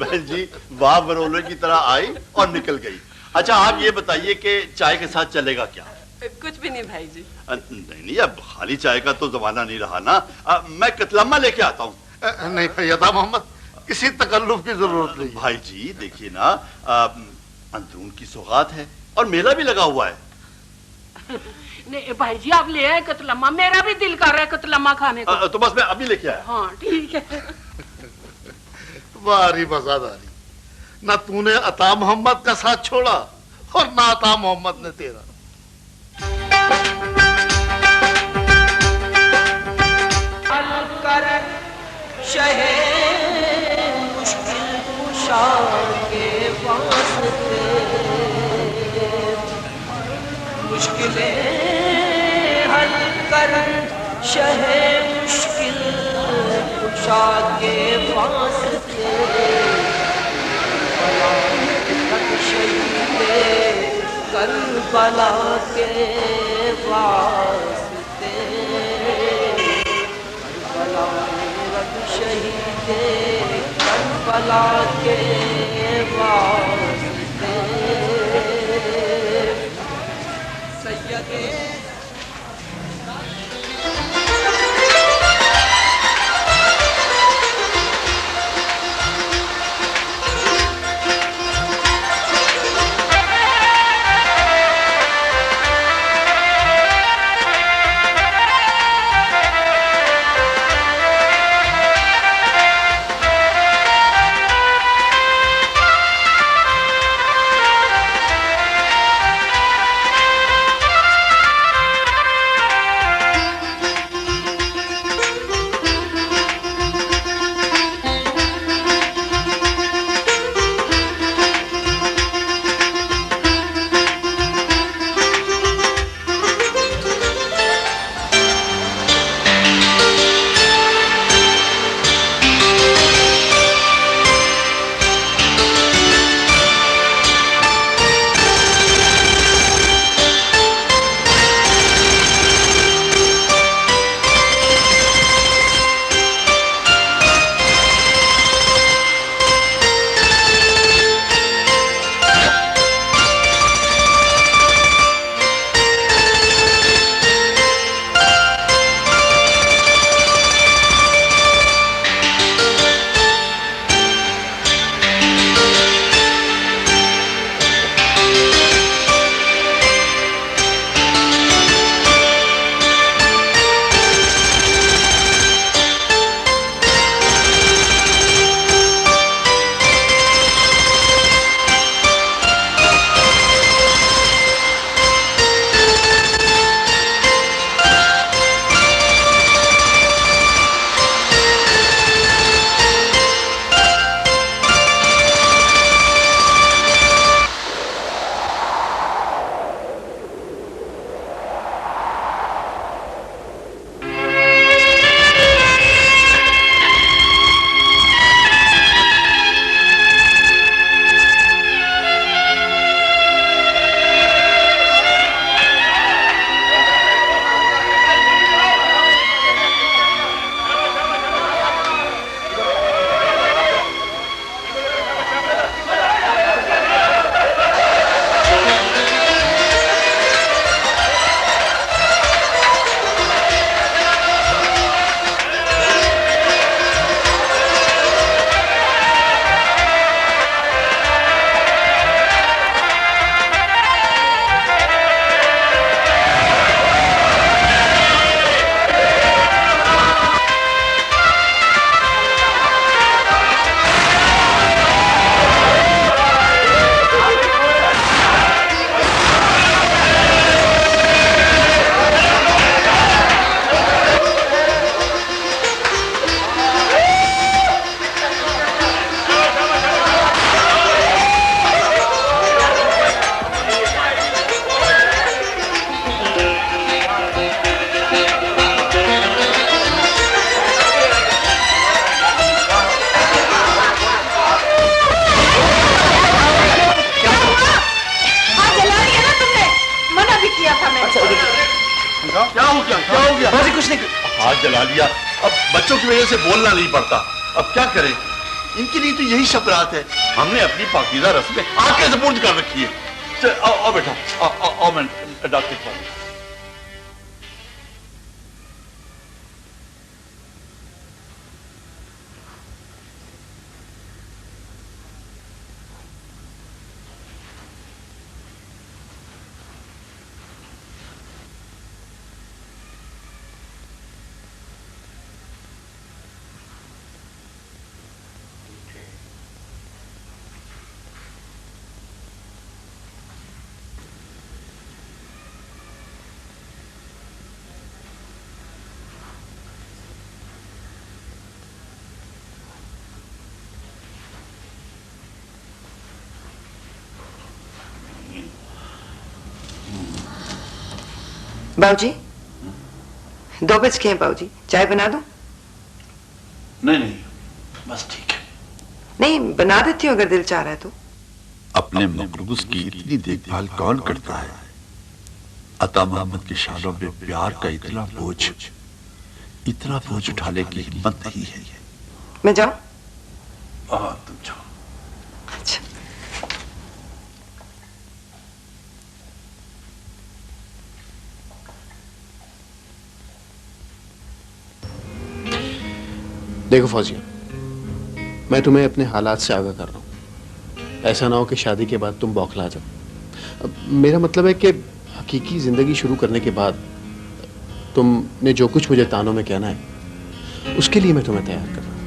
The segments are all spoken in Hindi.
बहन जी वाह बरोले की तरह आई और निकल गई। अच्छा आप ये बताइए कि चाय के साथ चलेगा क्या? कुछ भी नहीं भाई जी। नहीं अब खाली चाय का तो जमाना नहीं रहा ना। मैं कतलम्मा लेके आता हूँ। नहीं फैयदा मोहम्मद, किसी तकल्लुफ की जरूरत नहीं। भाई जी देखिए ना, अंदरून की सौगात है और मेला भी लगा हुआ है। नहीं भाई जी आप ले आए कतलम्मा, मेरा भी दिल कर रहा है कतलम्मा खाने को। तो बस मैं अभी लेके आया। हाँ ठीक है। वारी मजादारी, ना तूने अता मोहम्मद का साथ छोड़ा और ना अता मोहम्मद ने तेरा। शहे मुश्किल कुशा के वास्ते मुश्किलें हल कर, शहे मुश्किल कुशा के वास्ते शहीदे करबला के वास्ते शहीदे करबला के वास्ते सैयदे। क्या हो गया? बाजी कुछ नहीं। हाथ जला लिया, अब बच्चों की वजह से बोलना नहीं पड़ता, अब क्या करें? इनके लिए तो यही शबरात है। हमने अपनी पाकीज़ा रस्में आके सपुर्द कर रखी है। चल आओ बेटा, आओ मैं डॉक्टर के पास। बाबूजी 2 बज के हैं बाबूजी, चाय बना दूं? नहीं बस ठीक है। नहीं बना देती हूँ अगर दिल चाह रहा है तो। अपने मकरूज की इतनी देखभाल कौन करता है? अता मोहम्मद के शालों पे प्यार का इतना बोझ उठाने की हिम्मत नहीं है। मैं जाऊं? तुम जाओ। अच्छा। देखो फौजिया, मैं तुम्हें अपने हालात से आगाह कर रहा हूँ। ऐसा ना हो कि शादी के बाद तुम बौखला जाओ। मेरा मतलब है कि हकीकी जिंदगी शुरू करने के बाद तुमने जो कुछ मुझे तानों में कहना है उसके लिए मैं तुम्हें तैयार कर रहा हूँ।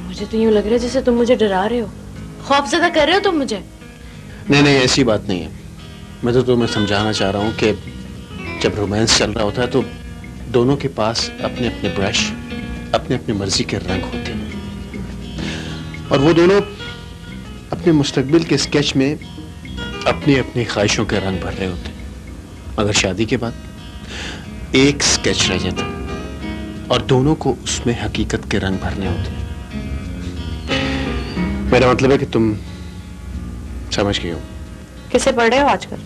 मुझे तो यूं लग रहा है जैसे तुम मुझे डरा रहे हो, खौफजदा कर रहे हो तुम मुझे। नहीं ऐसी बात नहीं है। मैं तो तुम्हें समझाना चाह रहा हूँ कि जब रोमांस चल रहा होता है तो दोनों के पास अपने अपने ब्रश, अपने अपने मर्जी के रंग होते हैं और वो दोनों अपने मुस्तकबिल के स्केच में अपनी अपनी ख्वाहिशों के रंग भर रहे होते हैं। मगर शादी के बाद एक स्केच रह जाता और दोनों को उसमें हकीकत के रंग भरने होते हैं। मेरा मतलब है कि तुम समझ गए हो। किसे पढ़ रहे हो आजकल?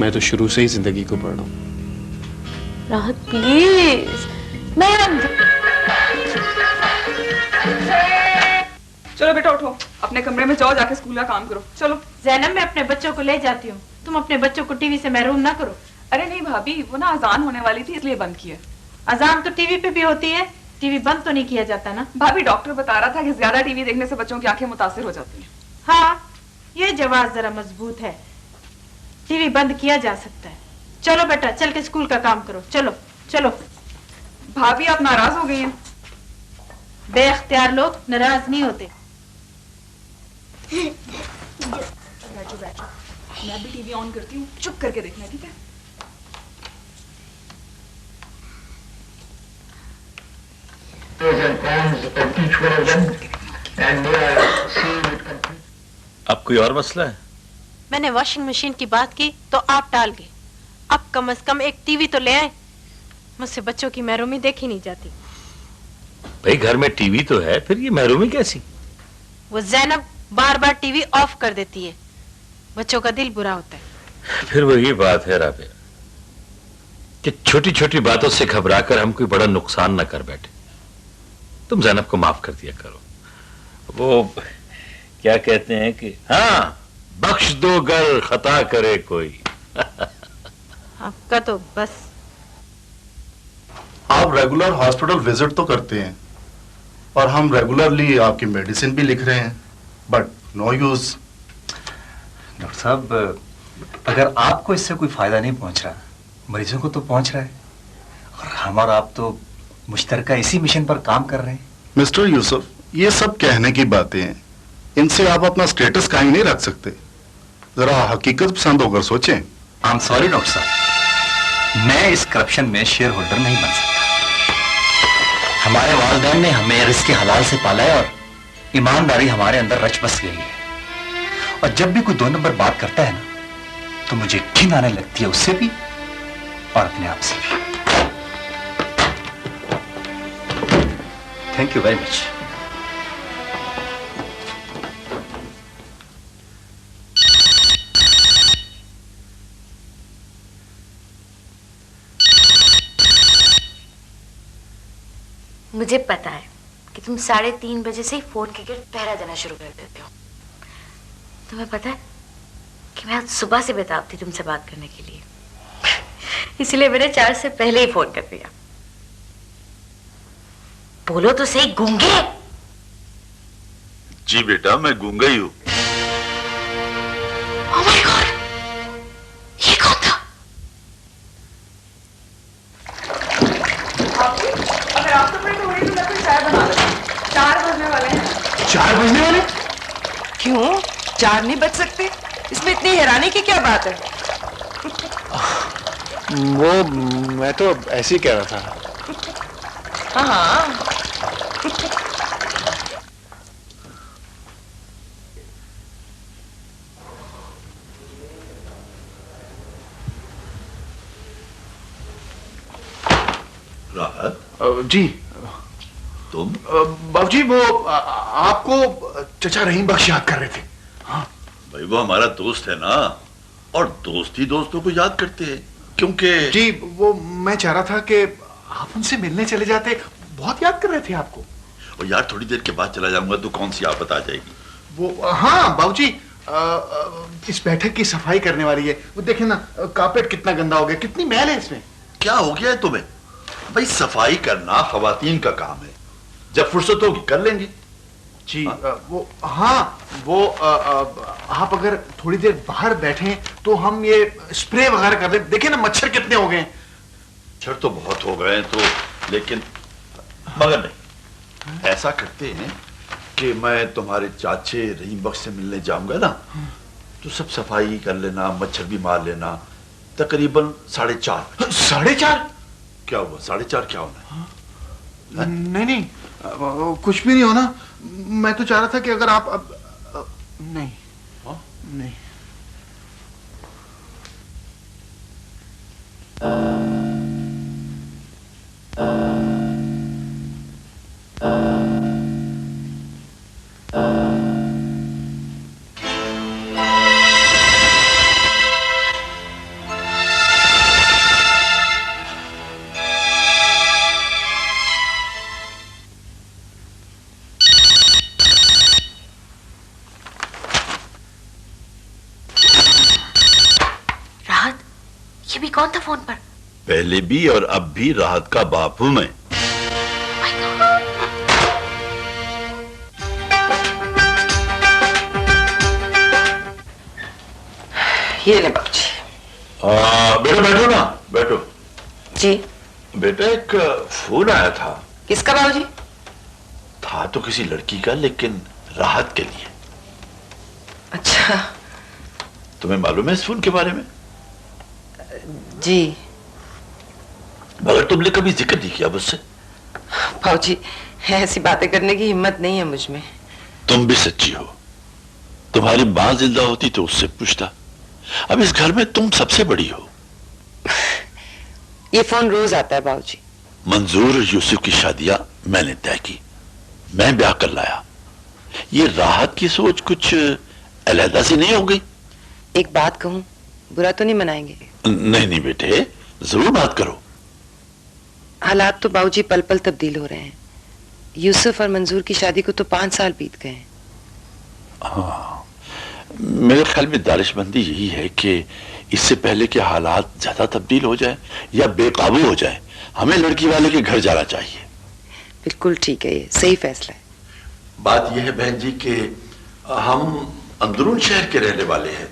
मैं तो शुरू से ही जिंदगी को पढ़ रहा हूँ। राहत प्लीज, मैं चलो बेटा उठो, अपने कमरे में जाओ, जाके स्कूल का काम करो। चलो ज़ैनब, मैं अपने बच्चों को ले जाती हूँ, तुम अपने बच्चों को टीवी से महरूम ना करो। अरे नहीं भाभी, वो ना अजान होने वाली थी इसलिए बंद किया। अजान तो टीवी पे भी होती है, टीवी बंद तो नहीं किया जाता ना। भाभी डॉक्टर बता रहा था कि ज्यादा टीवी देखने से बच्चों की आंखें मुतासिर हो जाती हैं। हाँ, ये जवाब जरा मजबूत है, टीवी बंद किया जा सकता है। चलो बेटा, चल के स्कूल का काम करो। चलो चलो। भाभी आप नाराज हो गई हैं। बेख्तियार लोग नाराज नहीं होते। बैठो बैठो, मैं भी टीवी ऑन करती हूँ, चुप करके देखना, ठीक है? अब कोई और मसला है? मैंने वॉशिंग मशीन की बात की तो आप टाल गए। अब कम से कम एक टीवी तो ले आए, मुझसे बच्चों की महरूमी देखी नहीं जाती। भाई घर में टीवी तो है, फिर ये महरूमी कैसी? वो ज़ैनब बार बार टीवी ऑफ कर देती है, बच्चों का दिल बुरा होता है। फिर वही बात है राबिया कि छोटी छोटी बातों से घबराकर हम कोई बड़ा नुकसान न कर बैठे। तुम ज़ैनब को माफ कर दिया करो। वो क्या कहते हैं कि हाँ, बख्श दो गर खता करे कोई। आपका तो बस। आप रेगुलर हॉस्पिटल विजिट तो करते हैं और हम रेगुलरली आपकी मेडिसिन भी लिख रहे हैं, बट नो यूज। डॉक्टर साहब, अगर आपको इससे कोई फायदा नहीं पहुंच रहा, मरीजों को तो पहुंच रहा है, और हम और आप तो मुश्तरका इसी मिशन पर काम कर रहे हैं। मिस्टर यूसुफ, ये सब कहने की बातें हैं, इनसे आप अपना स्टेटस कायम नहीं रख सकते। जरा हकीकत पसंद होकर सोचें। आई एम सॉरी डॉक्टर साहब, मैं इस करप्शन में शेयर होल्डर नहीं बन सकता। हमारे वालिदैन ने हमें रिस्क हलाल से पाला है और ईमानदारी हमारे अंदर रच बस गई है। और जब भी कोई 2 नंबर बात करता है ना, तो मुझे घिन आने लगती है उससे भी और अपने आप से भी। Thank you very much. मुझे पता है कि तुम 3:30 बजे से ही फोन के गिर्द पहरा देना शुरू कर देते हो। तुम्हें पता है कि मैं आज सुबह से बेताब थी तुमसे बात करने के लिए, इसलिए मैंने 4 से पहले ही फोन कर दिया। बोलो तो सही, गूंगे? जी बेटा, मैं गूंगा ही हूं। Oh my God! ये कौन था? अगर आप तो बड़ी हो रही तो मैं कोई चाय बना लेती हूँ। 4 बजने वाले हैं। 4 बजने वाले? क्यों 4 नहीं बज सकते? इसमें इतनी हैरानी की क्या बात है? वो मैं तो ऐसे ही कह रहा था। हाँ। राहत जी तुम? बाबूजी वो आपको चचा रहीम बख्श याद कर रहे थे। हाँ भाई वो हमारा दोस्त है ना, और दोस्त ही दोस्तों को याद करते हैं, क्योंकि जी वो मैं चाह रहा था कि आप उनसे मिलने चले जाते, बहुत याद कर रहे थे आपको। और यार थोड़ी देर के बाद चला जाऊंगा तो कौन सी आफत आ जाएगी। वो हाँ बाबूजी, इस बैठक की सफाई करने वाली है, वो देखें ना कारपेट कितना गंदा हो गया, कितनी मैल है इसमें। क्या हो गया है तुम्हें? भाई सफाई करना खवातीन का काम है, जब फुर्सत होगी कर लेंगे। जी वो हाँ वो आप अगर थोड़ी देर बाहर बैठे तो हम ये स्प्रे वगैरह कर दें। देखिए ना मच्छर कितने हो गए हैं। मच्छर तो बहुत हो गए तो, लेकिन मगर नहीं, ऐसा करते हैं कि मैं तुम्हारे चाचे रहीम बख्श से मिलने जाऊंगा ना, तो सब सफाई कर लेना, मच्छर भी मार लेना। तकरीबन 4:30। 4:30? क्या हुआ? 4:30 क्या होना है? नहीं नहीं कुछ भी नहीं होना। मैं तो चाह रहा था कि अगर आप अब नहीं नहीं कौन था फोन पर? पहले भी और अब भी राहत का बाप हूं मैं। ये ले बाबूजी। बेटा बैठो ना, बैठो। जी बेटा एक फोन आया था। किसका बाबूजी? था तो किसी लड़की का, लेकिन राहत के लिए। अच्छा तुम्हें मालूम है इस फोन के बारे में? जी मगर तुमने कभी जिक्र नहीं किया मुझसे। बाबूजी ऐसी बातें करने की हिम्मत नहीं है मुझ में। तुम भी सच्ची हो। तुम्हारी मां जिंदा होती तो उससे पूछता। अब इस घर में तुम सबसे बड़ी हो। ये फोन रोज आता है बाबूजी। मंजूर यूसुफ की शादियां मैंने तय की, मैं ब्याह कर लाया। ये राहत की सोच कुछ अलहदा सी नहीं हो गई? एक बात कहूं, बुरा तो नहीं मनाएंगे? नहीं नहीं बेटे, जरूर बात करो। हालात तो बाबूजी पल पल तब्दील हो रहे हैं। यूसुफ और मंजूर की शादी को तो 5 साल बीत गए हैं। हाँ, मेरे ख्याल में दानिशमंदी यही है कि इससे पहले कि हालात ज्यादा तब्दील हो जाए या बेकाबू हो जाए, हमें लड़की वाले के घर जाना चाहिए। बिल्कुल ठीक है, ये सही फैसला है। बात यह है बहन जी कि हम अंदरून शहर के रहने वाले हैं।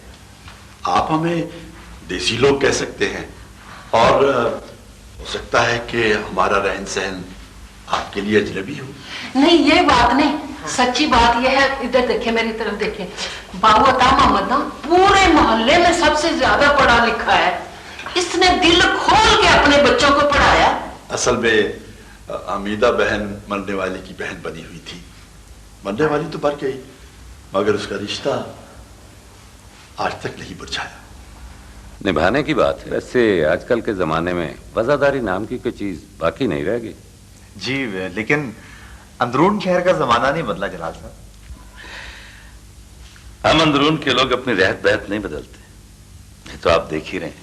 आप हमें देसी लोग कह सकते हैं, और हो सकता है कि हमारा रहन सहन आपके लिए अजनबी हो। नहीं ये बात नहीं, सच्ची बात यह है। इधर देखे, मेरी तरफ देखे। बाबू अता मोहम्मद ना पूरे मोहल्ले में सबसे ज्यादा पढ़ा लिखा है। इसने दिल खोल के अपने बच्चों को पढ़ाया। असल में हमीदा बहन मरने वाली की बहन बनी हुई थी। मरने वाली तो मर गई, मगर उसका रिश्ता आज तक नहीं बुझाया। निभाने की बात है। वैसे आजकल के जमाने में वफादारी नाम की कोई चीज बाकी नहीं रह गई। जी लेकिन अंदरून शहर का जमाना नहीं बदला जलाल साहब। हम अंदरून के लोग अपनी रहत बहत नहीं बदलते, तो आप देख ही रहे हैं।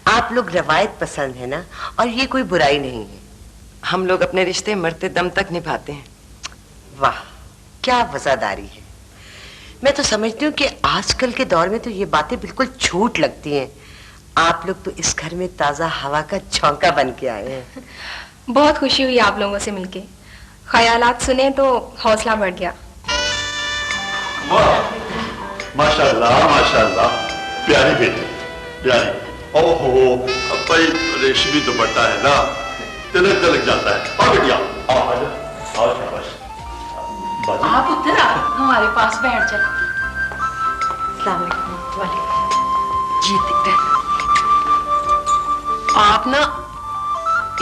आप लोग रवायत पसंद है ना, और ये कोई बुराई नहीं है। हम लोग अपने रिश्ते मरते दम तक निभाते हैं। वाह, क्या वफादारी है। मैं तो समझती हूँ कि आजकल के दौर में तो ये बातें बिल्कुल झूठ लगती हैं। आप लोग तो इस घर में ताजा हवा का झोंका बन के आए हैं। बहुत खुशी हुई आप लोगों से मिलके। ख्यालात सुने तो हौसला बढ़ गया। माशाल्लाह माशाल्लाह, प्यारी बेटी प्यारी। ओहो, भाई रेशमी दुपट्टा है ना, तिलक तिलक जाता है। आओ बेटिया, आओ आओ, शाबाश। आप उधर आ, हमारे पास बैठ जाए। जी आप ना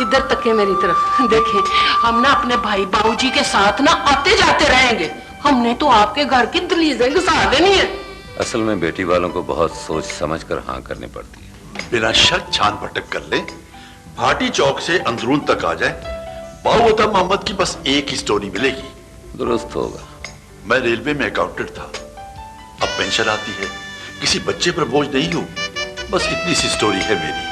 इधर तक है मेरी तरफ देखें। हम ना अपने भाई बाबूजी के साथ ना आते जाते रहेंगे। हमने तो आपके घर की दलीजें घुसा देनी है। असल में बेटी वालों को बहुत सोच समझ कर हाँ करनी पड़ती है। बिना शक छान पटक कर ले, भाटी चौक से अंदरून तक आ जाए, बाऊअता मोहम्मद की बस एक ही स्टोरी मिलेगी। दुरुस्त होगा। मैं रेलवे में अकाउंटेंट था, अब पेंशन आती है, किसी बच्चे पर बोझ नहीं हूं, बस इतनी सी स्टोरी है मेरी।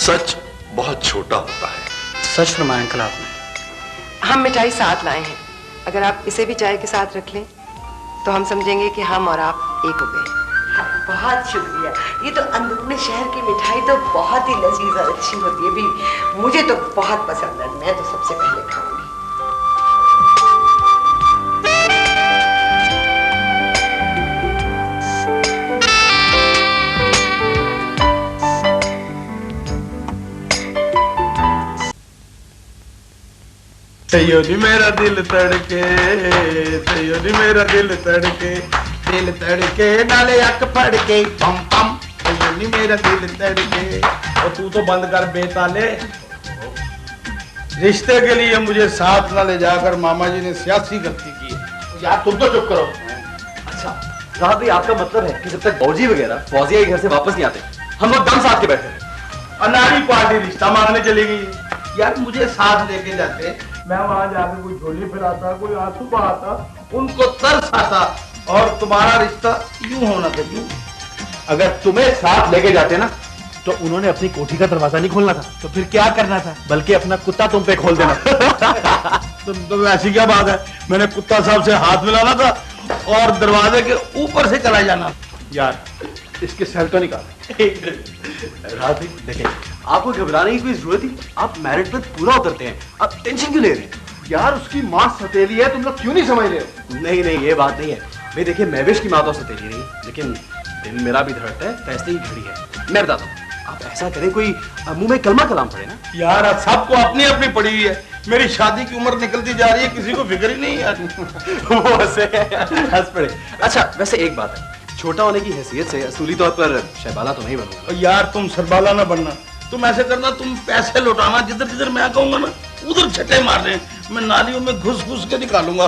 सच बहुत छोटा होता है। सच फरमाया अंकल आपने। हम मिठाई साथ लाए हैं, अगर आप इसे भी चाय के साथ रख लें तो हम समझेंगे कि हम और आप एक हो गए। बहुत शुक्रिया। ये तो अंदरूनी शहर की मिठाई तो बहुत ही लजीज और अच्छी होती है भी। मुझे तो बहुत पसंद है, मैं तो सबसे पहले खाऊंगी। तैयो नी मेरा दिल तड़के, तैयो नी मेरा दिल तड़के नाले अक पड़ के पम पम। तैयो नी मेरा दिल तड़के। और तू तो बंद कर बेताले। रिश्ते के लिए मुझे साथ न ले जाकर मामा जी ने सियासी गलती की है। यार तुम तो चुप करो। अच्छा राहत भाई, आपका मतलब है कि जब तक फौजी वगैरह फौजिया के घर से वापस नहीं आते हम लोग दम साथ के बैठे हैं। अनाड़ी पार्टी रिश्ता मांगने चली गई। यार मुझे साथ लेके जाते, मैं वहां जाकर कोई झोली फिराता, कोई आंसू बहाता, उनको तरस आता और तुम्हारा रिश्ता यूं होना था। यूं अगर तुम्हें साथ लेके जाते ना तो उन्होंने अपनी कोठी का दरवाजा नहीं खोलना था। तो फिर क्या करना था? बल्कि अपना कुत्ता तुम पे खोल देना। तो ऐसी क्या बात है, मैंने कुत्ता साहब से हाथ मिलाना था और दरवाजे के ऊपर से चला जाना। यार इसके सेल तो निकाल। रात देखें, आपको घबराने की कोई जरूरत ही, आप मेरिट पर पूरा उतरते हैं, आप टेंशन क्यों ले रहे हैं? यार उसकी माँ सतेली है, तुम लोग क्यों नहीं समझ रहे हो? नहीं नहीं ये बात नहीं है भाई। देखिए महविश की माँ तो सतेली नहीं, लेकिन दिल मेरा भी धड़कता है, फैसले की घड़ी है। मैं बताता हूँ, आप ऐसा करें कोई मुंह में कलमा कलाम पड़े ना। यार सबको अपनी अपनी पड़ी हुई है, मेरी शादी की उम्र निकलती जा रही है, किसी को फिक्र ही नहीं है। वो हंस पड़े। अच्छा वैसे एक बात है, छोटा होने की हैसियत से असूली तौर पर शहबाला तो नहीं बनूंगा। यार तुम सरबाला ना बनना, तुम ऐसे करना, तुम पैसे लौटाना, जिधर जिधर मैं कहूंगा ना उधर छट्टे मारने, मैं नालियों में घुस घुस के निकालूंगा।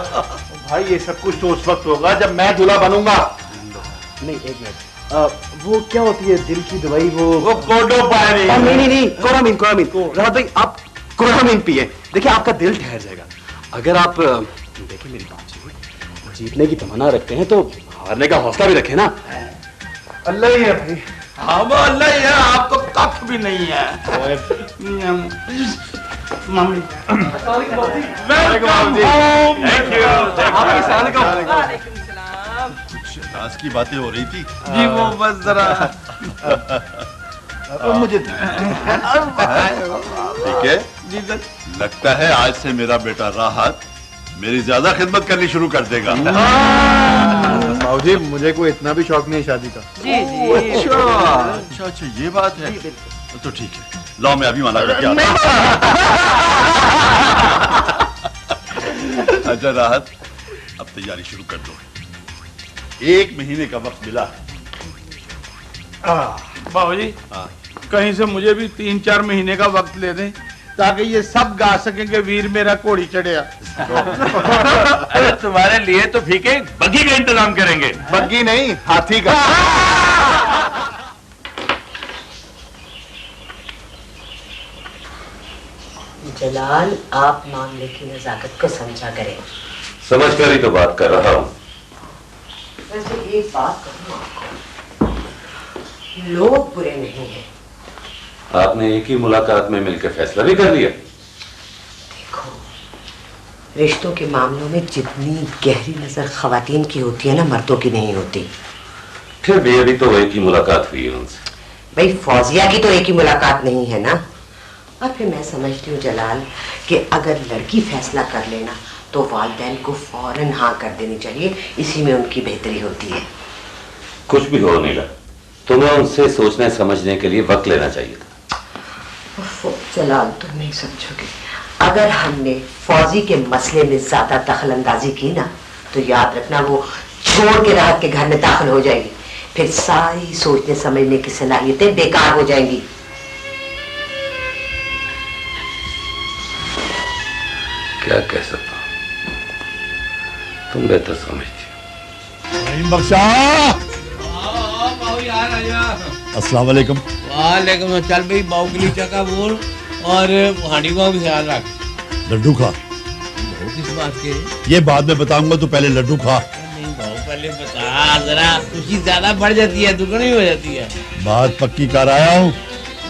भाई ये सब कुछ तो उस वक्त होगा जब मैं दूल्हा बनूंगा। नहीं एक मिनट, वो क्या होती है दिल की दवाई? वो कोडोपायरी। नहीं कोरामीन। राहत भाई आप कोरामीन पिए, देखिए आपका दिल ठहर जाएगा। अगर आप देखिए मेरी बात सुनिए, जीतने की तमन्ना रखते हैं तो हारने का हौसला भी रखें ना। अल्लाह ही है भाई। हाँ वो अल्लाह ही है, आपको कख भी नहीं है। मम्मी राज की बातें हो रही थी जी, वो बस जरा मुझे ठीक है जी सर। लगता है आज से मेरा बेटा राहत मेरी ज्यादा खिदमत करनी शुरू कर देगा। बाबूजी मुझे कोई इतना भी शौक नहीं है शादी का। जी अच्छा ये बात है, तो ठीक है, लाओ मैं अभी मना करके आता हूं। अच्छा राहत, अब तैयारी शुरू कर दो, 1 महीने का वक्त मिला है। बाबूजी कहीं से मुझे भी 3-4 महीने का वक्त ले दें ताकि ये सब गा सकेंगे वीर मेरा घोड़ी चढ़िया। अरे तुम्हारे लिए तो फीके बग्गी का इंतजाम करेंगे। बग्गी नहीं, हाथी का। जलाल आप मामले की नजाकत को समझा करें। समझ कर ही तो बात कर रहा हूँ। वैसे एक बात कहूँ आपको, लोग बुरे नहीं हैं। आपने एक ही मुलाकात में मिलकर फैसला भी कर लिया? रिश्तों के मामलों में जितनी गहरी नजर खवातीन की होती है ना, मर्दों की नहीं होती। फिर भी अभी तो एक ही मुलाकात हुई है उनसे। भाई फौजिया की तो एक ही मुलाकात नहीं है ना। और फिर मैं समझती हूँ जलाल कि अगर लड़की फैसला कर लेना तो वालिदैन को फौरन हाँ कर देनी चाहिए, इसी में उनकी बेहतरी होती है। कुछ भी हो नीला, तुम्हें उनसे सोचने समझने के लिए वक्त लेना चाहिए था। जलाल तुम नहीं समझोगे, अगर हमने फौजी के मसले में ज्यादा दखल अंदाजी की ना तो याद रखना वो छोड़ के राहत के घर में दाखिल हो जाएगी, फिर सारी सोचने समझने की सलाहियतें बेकार हो जाएंगी। क्या कह सकता हूं, तुम बेहतर समझती रहीम बख्शा। अस्सलाम वालेकुम। वालेकुम। चल भाई बाऊ के लिए चका बोल और हांडी को भी ख्याल रख। लड्डू खा। किस बात के? ये बाद में बताऊंगा, तू पहले लड्डू खा। नहीं बाऊ पहले बता, जरा खुशी ज्यादा बढ़ जाती है, दुगनी हो जाती है। बात पक्की कर आया हूँ।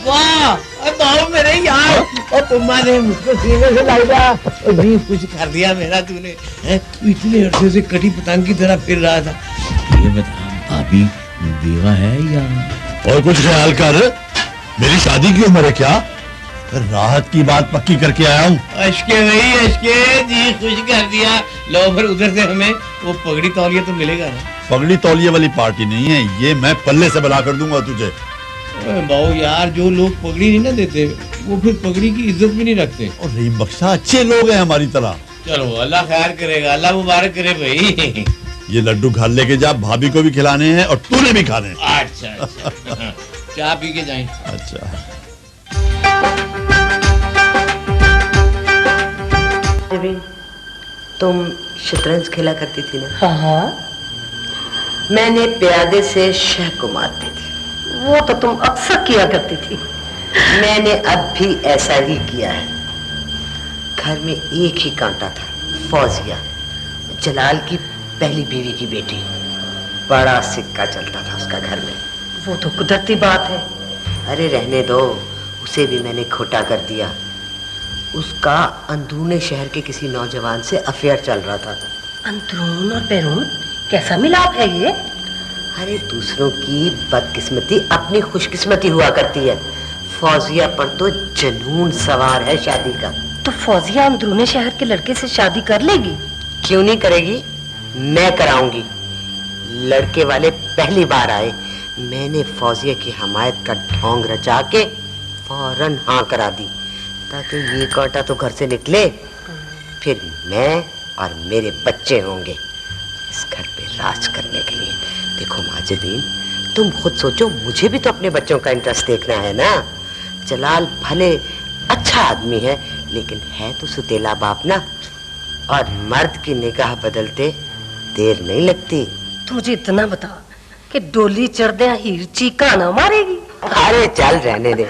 वाह बाऊ मेरे यार, और तुम्मा ने मुझको सीने से लाया और जी कुछ कर दिया मेरा तूने। इतने अरसे से कटी पतंग की तरह फिर रहा था। ये बता अभी बेवा है या? और कुछ ख्याल कर, मेरी शादी की उम्र है क्या? राहत की बात पक्की करके आया हूँ। अशके भाई अशके जी, खुश कर दिया। लो फिर उधर से हमें वो पगड़ी तौलिया तो मिलेगा ना? पगड़ी तौलिया वाली पार्टी नहीं है ये, मैं पल्ले से बना कर दूंगा तुझे। बाऊ यार, जो लोग पगड़ी नहीं ना देते वो फिर पगड़ी की इज्जत भी नहीं रखते। और रहीम बख्शा अच्छे लोग हैं हमारी तरह। चलो अल्लाह खैर करेगा, अल्लाह मुबारक करे भाई। ये लड्डू घर लेके जा, भाभी को भी खिलाने हैं और तूने भी खाने हैं। अच्छा अच्छा चाय पी के जाएं। अच्छा तुम शतरंज खेला करती थी ना? हाँ हाँ। मैंने प्यादे से शह को मारती थी। वो तो तुम अक्सर किया करती थी। मैंने अब भी ऐसा ही किया है। घर में एक ही कांटा था, फौजिया, जलाल की पहली बीवी की बेटी। बड़ा सिक्का चलता था उसका घर में। वो तो कुदरती बात है। अरे रहने दो, उसे भी मैंने खोटा कर दिया। उसका अंदरूने शहर के किसी नौजवान से अफेयर चल रहा था। अंदरून और बैरून कैसा मिलाप है ये? अरे दूसरों की बदकिस्मती अपनी खुशकिस्मती हुआ करती है। फौजिया पर तो जुनून सवार है शादी का। तो फौजिया अंदरूने शहर के लड़के से शादी कर लेगी? क्यों नहीं करेगी, मैं कराऊंगी। लड़के वाले पहली बार आए, मैंने फौजिया की हमायत का ढोंग रचा के फौरन हाँ करा दी, ताकि ये कांटा तो घर से निकले, फिर मैं और मेरे बच्चे होंगे इस घर पे राज करने के लिए। देखो माजिदीन, तुम खुद सोचो, मुझे भी तो अपने बच्चों का इंटरेस्ट देखना है ना। जलाल भले अच्छा आदमी है, लेकिन है तो सुतेला बाप ना, और मर्द की निगाह बदलते देर नहीं लगती। तू मुझे इतना बता कि डोली चढ़ दे हीर चीका ना मारेगी? अरे चल रहने दे।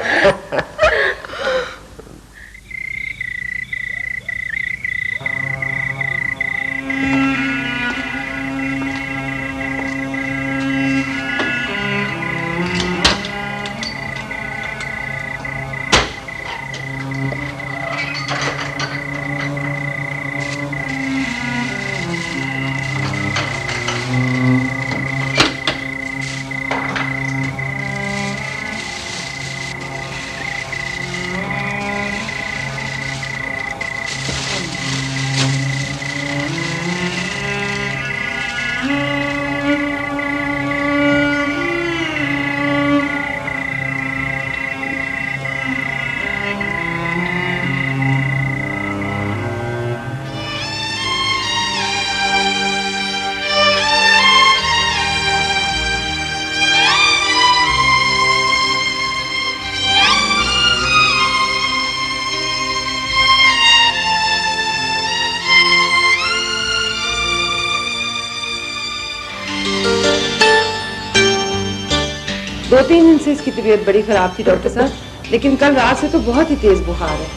दो तीन दिन से इसकी तबीयत बड़ी खराब थी डॉक्टर साहब, लेकिन कल रात से तो बहुत ही तेज बुखार है।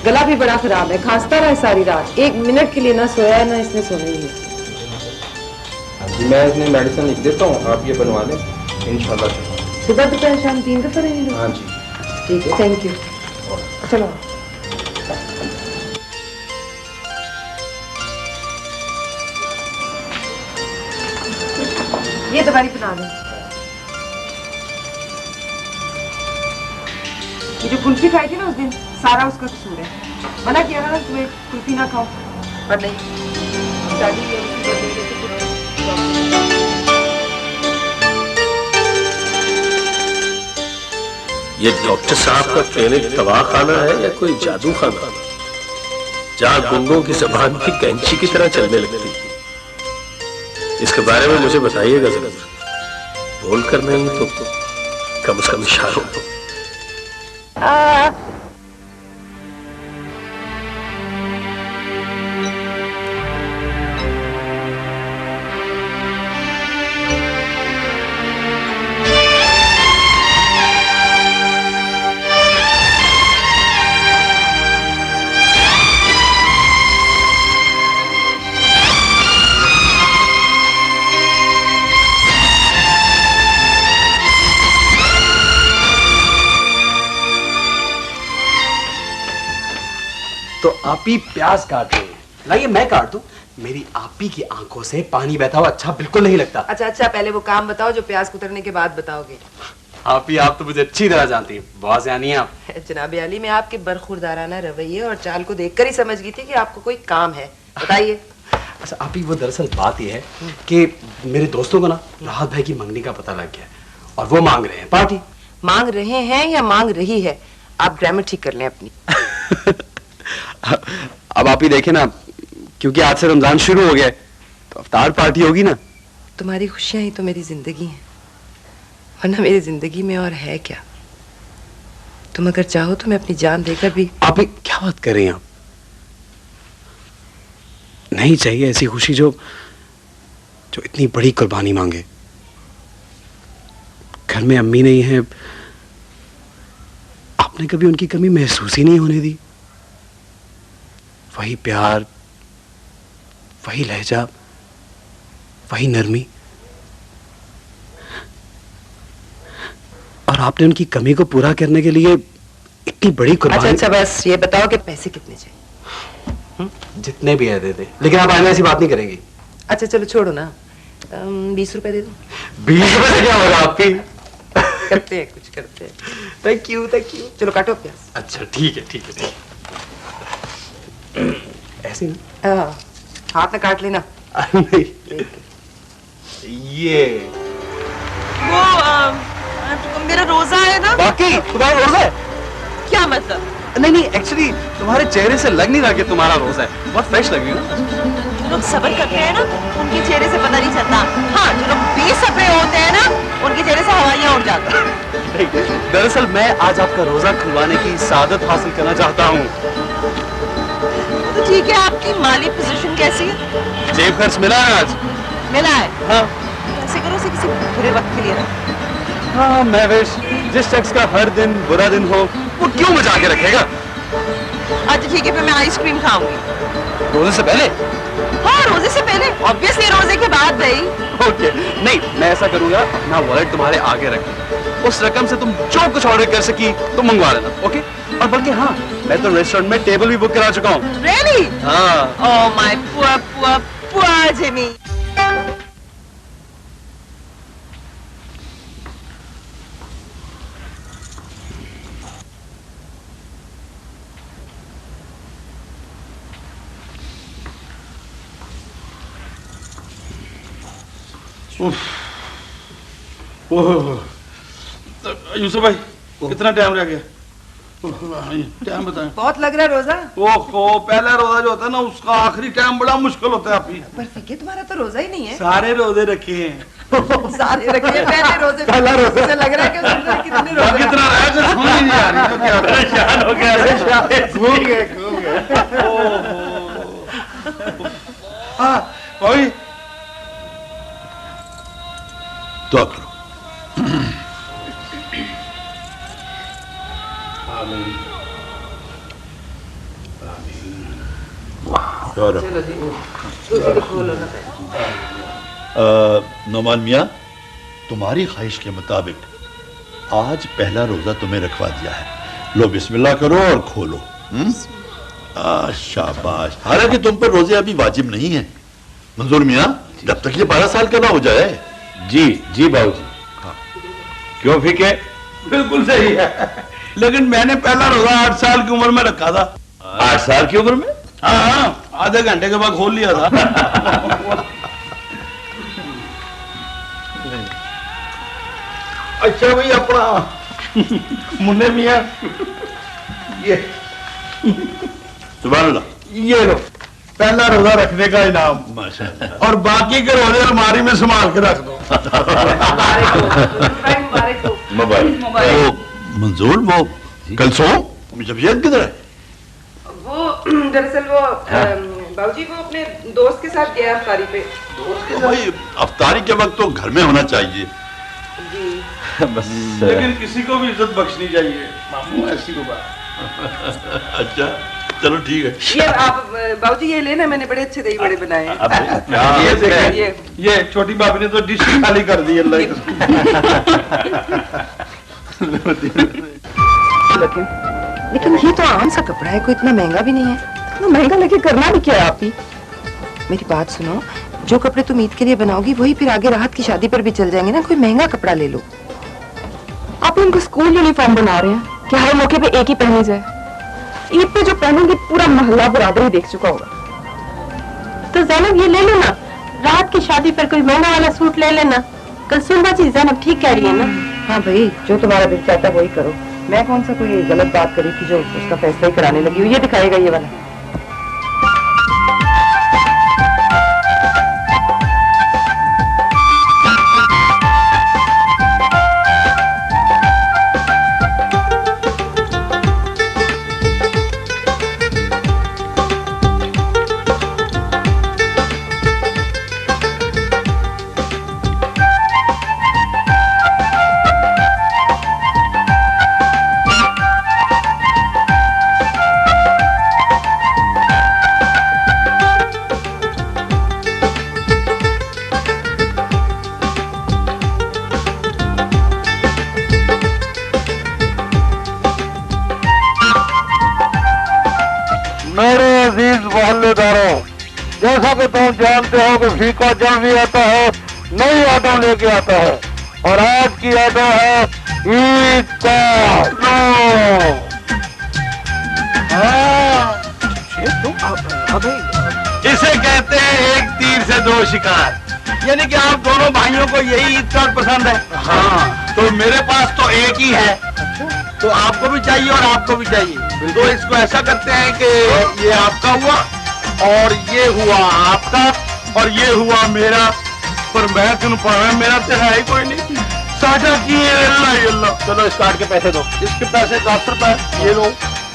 गला भी बड़ा खराब है, खांसता रहा सारी रात, एक मिनट के लिए ना सोया ना इसने सोने ही। मैं इसमें मेडिसिन लिख देता हूँ, आप ये बनवा लें, इंशाल्लाह। सुबह दोपहर शाम 3 दफा रहेंगे? हाँ जी ठीक है, थैंक यू। चलो ये दवाई पिला दो। ये जो कुल्फी खाई थी ना उस दिन, सारा उसका कसूर है। मना किया था ना तुम्हें कुल्फी ना खाओ, पर नहीं दादी ये डॉक्टर साहब का क्लिनिक दवाखाना है या कोई जादू खाना, जहाँ गुंगों की जबान की कैंची की तरह चलने लगती? इसके बारे में मुझे बताइएगा जरूर। बोल कर नहीं तो कम से कम इशारों तो। तो आप ही प्याज काट रहे हैं, लाइए मैं काट दूं। मेरी आपी की आंखों से पानी बहता हुआ अच्छा बिल्कुल नहीं लगता। अच्छा, पहले वो काम बताओ जो प्याज कुतरने के बाद बताओगे। आपी आप तो मुझे अच्छी तरह जानती हैं, बॉस यानी आप। जनाब अली, मैं आपके बरखुरदाराना रवैये और चाल को देखकर ही समझ गई थी कि आपको कोई काम है। बताइए। अच्छा आपी, वो दरअसल बात यह है कि मेरे दोस्तों को ना राहत भाई की मंगनी का पता लग गया और वो मांग रहे हैं पार्टी। मांग रहे हैं या मांग रही है? आप ग्रामर ठीक कर लें अपनी। अब आप ही देखें ना, क्योंकि आज से रमजान शुरू हो गया है तो अफ्तार पार्टी होगी ना। तुम्हारी खुशियां ही तो मेरी जिंदगी है, वरना मेरी जिंदगी में और है क्या? तुम अगर चाहो तो मैं अपनी जान देकर भी। आप क्या बात कर रही हैं आप? नहीं चाहिए ऐसी खुशी जो इतनी बड़ी कुर्बानी मांगे। घर में अम्मी नहीं है, आपने कभी उनकी कमी महसूस ही नहीं होने दी। वही प्यार, वही लहजा, वही नरमी, और आपने उनकी कमी को पूरा करने के लिए इतनी बड़ी कुर्बानी। अच्छा, बस ये बताओ कि पैसे कितने चाहिए? जितने भी है दे दे, लेकिन आप आने ऐसी बात नहीं करेंगी। अच्छा चलो छोड़ो ना, 20 रुपए दे दो। 20 रुपए से क्या होगा आपकी? करते हैं, कुछ करते हैं। Thank you. चलो काटो प्याज। अच्छा ठीक है। ऐसे ना? हाथ में काट लेना। ये वो मेरा रोजा है ना। बाकी तुम्हारा रोजा है? क्या मतलब? नहीं, एक्चुअली तुम्हारे चेहरे से लग नहीं रहा कि तुम्हारा रोजा है, बहुत फ्रेश लग रही हो। जो लोग सब्र करते हैं ना, उनके चेहरे से पता नहीं चलता। हाँ, जो लोग बेसब्रे होते हैं ना, उनके चेहरे से हवाइयाँ उड़ जाती हैं। दरअसल मैं आज आपका रोजा खुलवाने की सादत हासिल करना चाहता हूँ। तो ठीक है, आपकी माली पोजीशन कैसी है? जेब खर्च मिला है आज? मिला है? हाँ। ऐसे करो से किसी बुरे वक्त के लिए ना। हाँ, मैं विश जिस शख्स का हर दिन बुरा दिन हो वो क्यों बचा के रखेगा। अच्छा ठीक है, फिर मैं आइसक्रीम खाऊंगी। रोजे से पहले? हाँ, रोजे से पहले, ऑब्वियसली रोजे के बाद नहीं। ओके, नहीं मैं ऐसा करूंगा, अपना वॉलेट तुम्हारे आगे रख, उस रकम से तुम जो कुछ ऑर्डर कर सकी तो मंगवा लेना। ओके? और बल्कि हाँ, मैं तो रेस्टोरेंट में टेबल भी बुक करा चुका हूँ। Really? हाँ। Oh my poor Jimmy. Yusuf भाई, कितना टाइम रह गया? टाइम बताएं। बहुत लग रहा है रोजा। ओहो, पहला रोजा जो होता है ना, उसका आखिरी टाइम बड़ा मुश्किल होता है। आप ही पर फिके तुम्हारा तो रोजा ही नहीं है। सारे रोजे रखे हैं। सारे रखे हैं, पहले रोजे। पहला रोजा। मुझे लग रहा है कि उसमें कितने रोजे। कितना रहा है, समझ ही नहीं आ रही। तो क्या परेशान हो गया? घूम गए। हाँ भाई, दुआ करो। नोमान मियाँ, तुम्हारी ख्वाहिश के मुताबिक आज पहला रोजा तुम्हें रखवा दिया है। लो बिस्मिल्लाह करो और खोलो। शाबाश। हालांकि तुम पर रोजे अभी वाजिब नहीं है। मंजूर मियाँ, जब तक ये 12 साल का ना हो जाए जी जी बाबूजी। क्यों फीके? बिल्कुल सही है, लेकिन मैंने पहला रोजा 8 साल की उम्र में रखा था। 8 साल की उम्र में? हाँ, आधे घंटे के बाद खोल लिया था। अच्छा भाई, अपना मुन्ने मियां, ये सुभान अल्लाह, ये लो पहला रोजा रखने का इनाम। और बाकी के रोजे अलमारी में संभाल के रख दो। मोबाइल मंजूर, वो कलसोम जमशेद किधर है? वो दरअसल वो बाबूजी वो अपने दोस्त के साथ गया अफ्तारी पे। तो भाई अफ्तारी के वक्त तो घर में होना चाहिए। बस लेकिन किसी को भी इज्जत बख्शनी चाहिए मामू, ऐसी को बात। अच्छा चलो ठीक है। ये आप बाबूजी ये लेना, मैंने बड़े अच्छे दही बड़े बनाए हैं। ये देखिए, ये छोटी भाभी ने तो डिश खाली कर दी। अल्लाह लेकिन ये तो आम सा कपड़ा है, कोई इतना महंगा भी नहीं है। इतना महंगा लेके करना भी क्या है आप ही? मेरी बात सुनो, जो कपड़े तुम ईद के लिए बनाओगी वही फिर आगे राहत की शादी पर भी चल जाएंगे ना। कोई महंगा कपड़ा ले लो। आप उनको स्कूल यूनिफॉर्म बना रहे हैं कि हर मौके पे एक ही पहनी जाए? ईद पे जो पहनेंगे पूरा मोहल्ला बरादरी देख चुका होगा। तो जैनब ये ले लेना, रात की शादी पर कोई महंगा वाला सूट ले लेना। कल सुनना चीज जैनब ठीक कह रही है ना? हाँ भाई, जो तुम्हारा दिल चाहता है वही करो। मैं कौन सा कोई गलत बात करी थी जो उसका फैसला ही कराने लगी हूँ। ये दिखाएगा ये वाला। जैसा कि तुम जानते हो कि फीका जब भी आता है नई आइटम लेके आता है, और आज की आइटम है ईद का। इसे कहते हैं एक तीर से दो शिकार, यानी कि आप दोनों भाइयों को यही ईद कार्ड पसंद है। हाँ, तो मेरे पास तो एक ही है, तो आपको भी चाहिए और आपको भी चाहिए। तो इसको ऐसा करते हैं कि ये आपका हुआ और ये हुआ आपका और ये हुआ मेरा, पर मैं क्यों पढ़ा, मेरा तो है ही कोई नहीं। साझा किए अल्लाह। चलो इस कार्ड के पैसे दो। इसके पैसे 10 रुपए, ये लो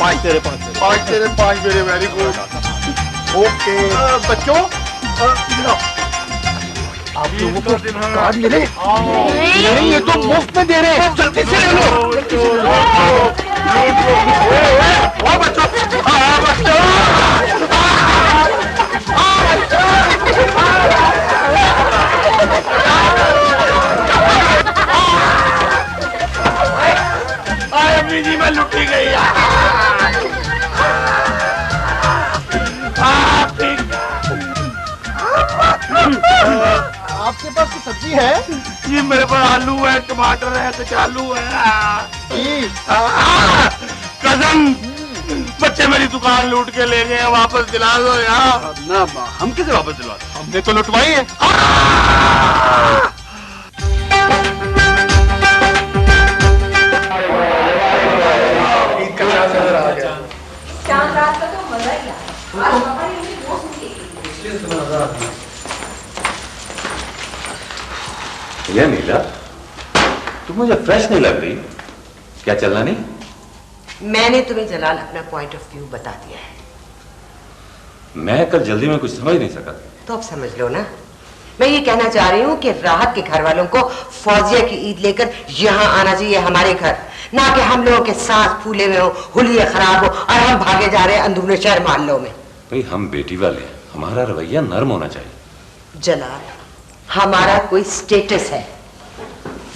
5 तेरे 5 तेरे 5 मेरे। Very good, okay. बच्चों आप लोगों को कार्ड मिले? नहीं, ये तो मुफ्त में दे रहे हैं, जल्दी से ले लो। बच्चों अम्मी जी, मैं लुटी गई। आपके पास कोई सब्जी है? जी मेरे पास आलू है, टमाटर है, कचालू है। कजन, बच्चे मेरी दुकान लूट के ले गए, वापस दिला दो यार। ना, हम किसे वापस दिला? हमने तो लुटवाई है। ये नीला, तुम मुझे फ्रेश नहीं लग रही, क्या चलना नहीं? मैंने तुम्हें जलाल अपना पॉइंट ऑफ व्यू बता दिया है। मैं कल जल्दी में कुछ समझ नहीं सका। तो अब समझ लो ना। मैं ये कहना चाह रही हूँ कि राहत के घर वालों को फौजिया की ईद लेकर यहाँ आना चाहिए हमारे घर, ना कि हम लोगों के साथ फूले में हो, हुलिये खराब हो और हम भागे जा रहे हैं अंदरूनी शहर माल्लों में। भाई हम बेटी वाले, हमारा रवैया नर्म होना चाहिए। जलाल, हमारा कोई स्टेटस है।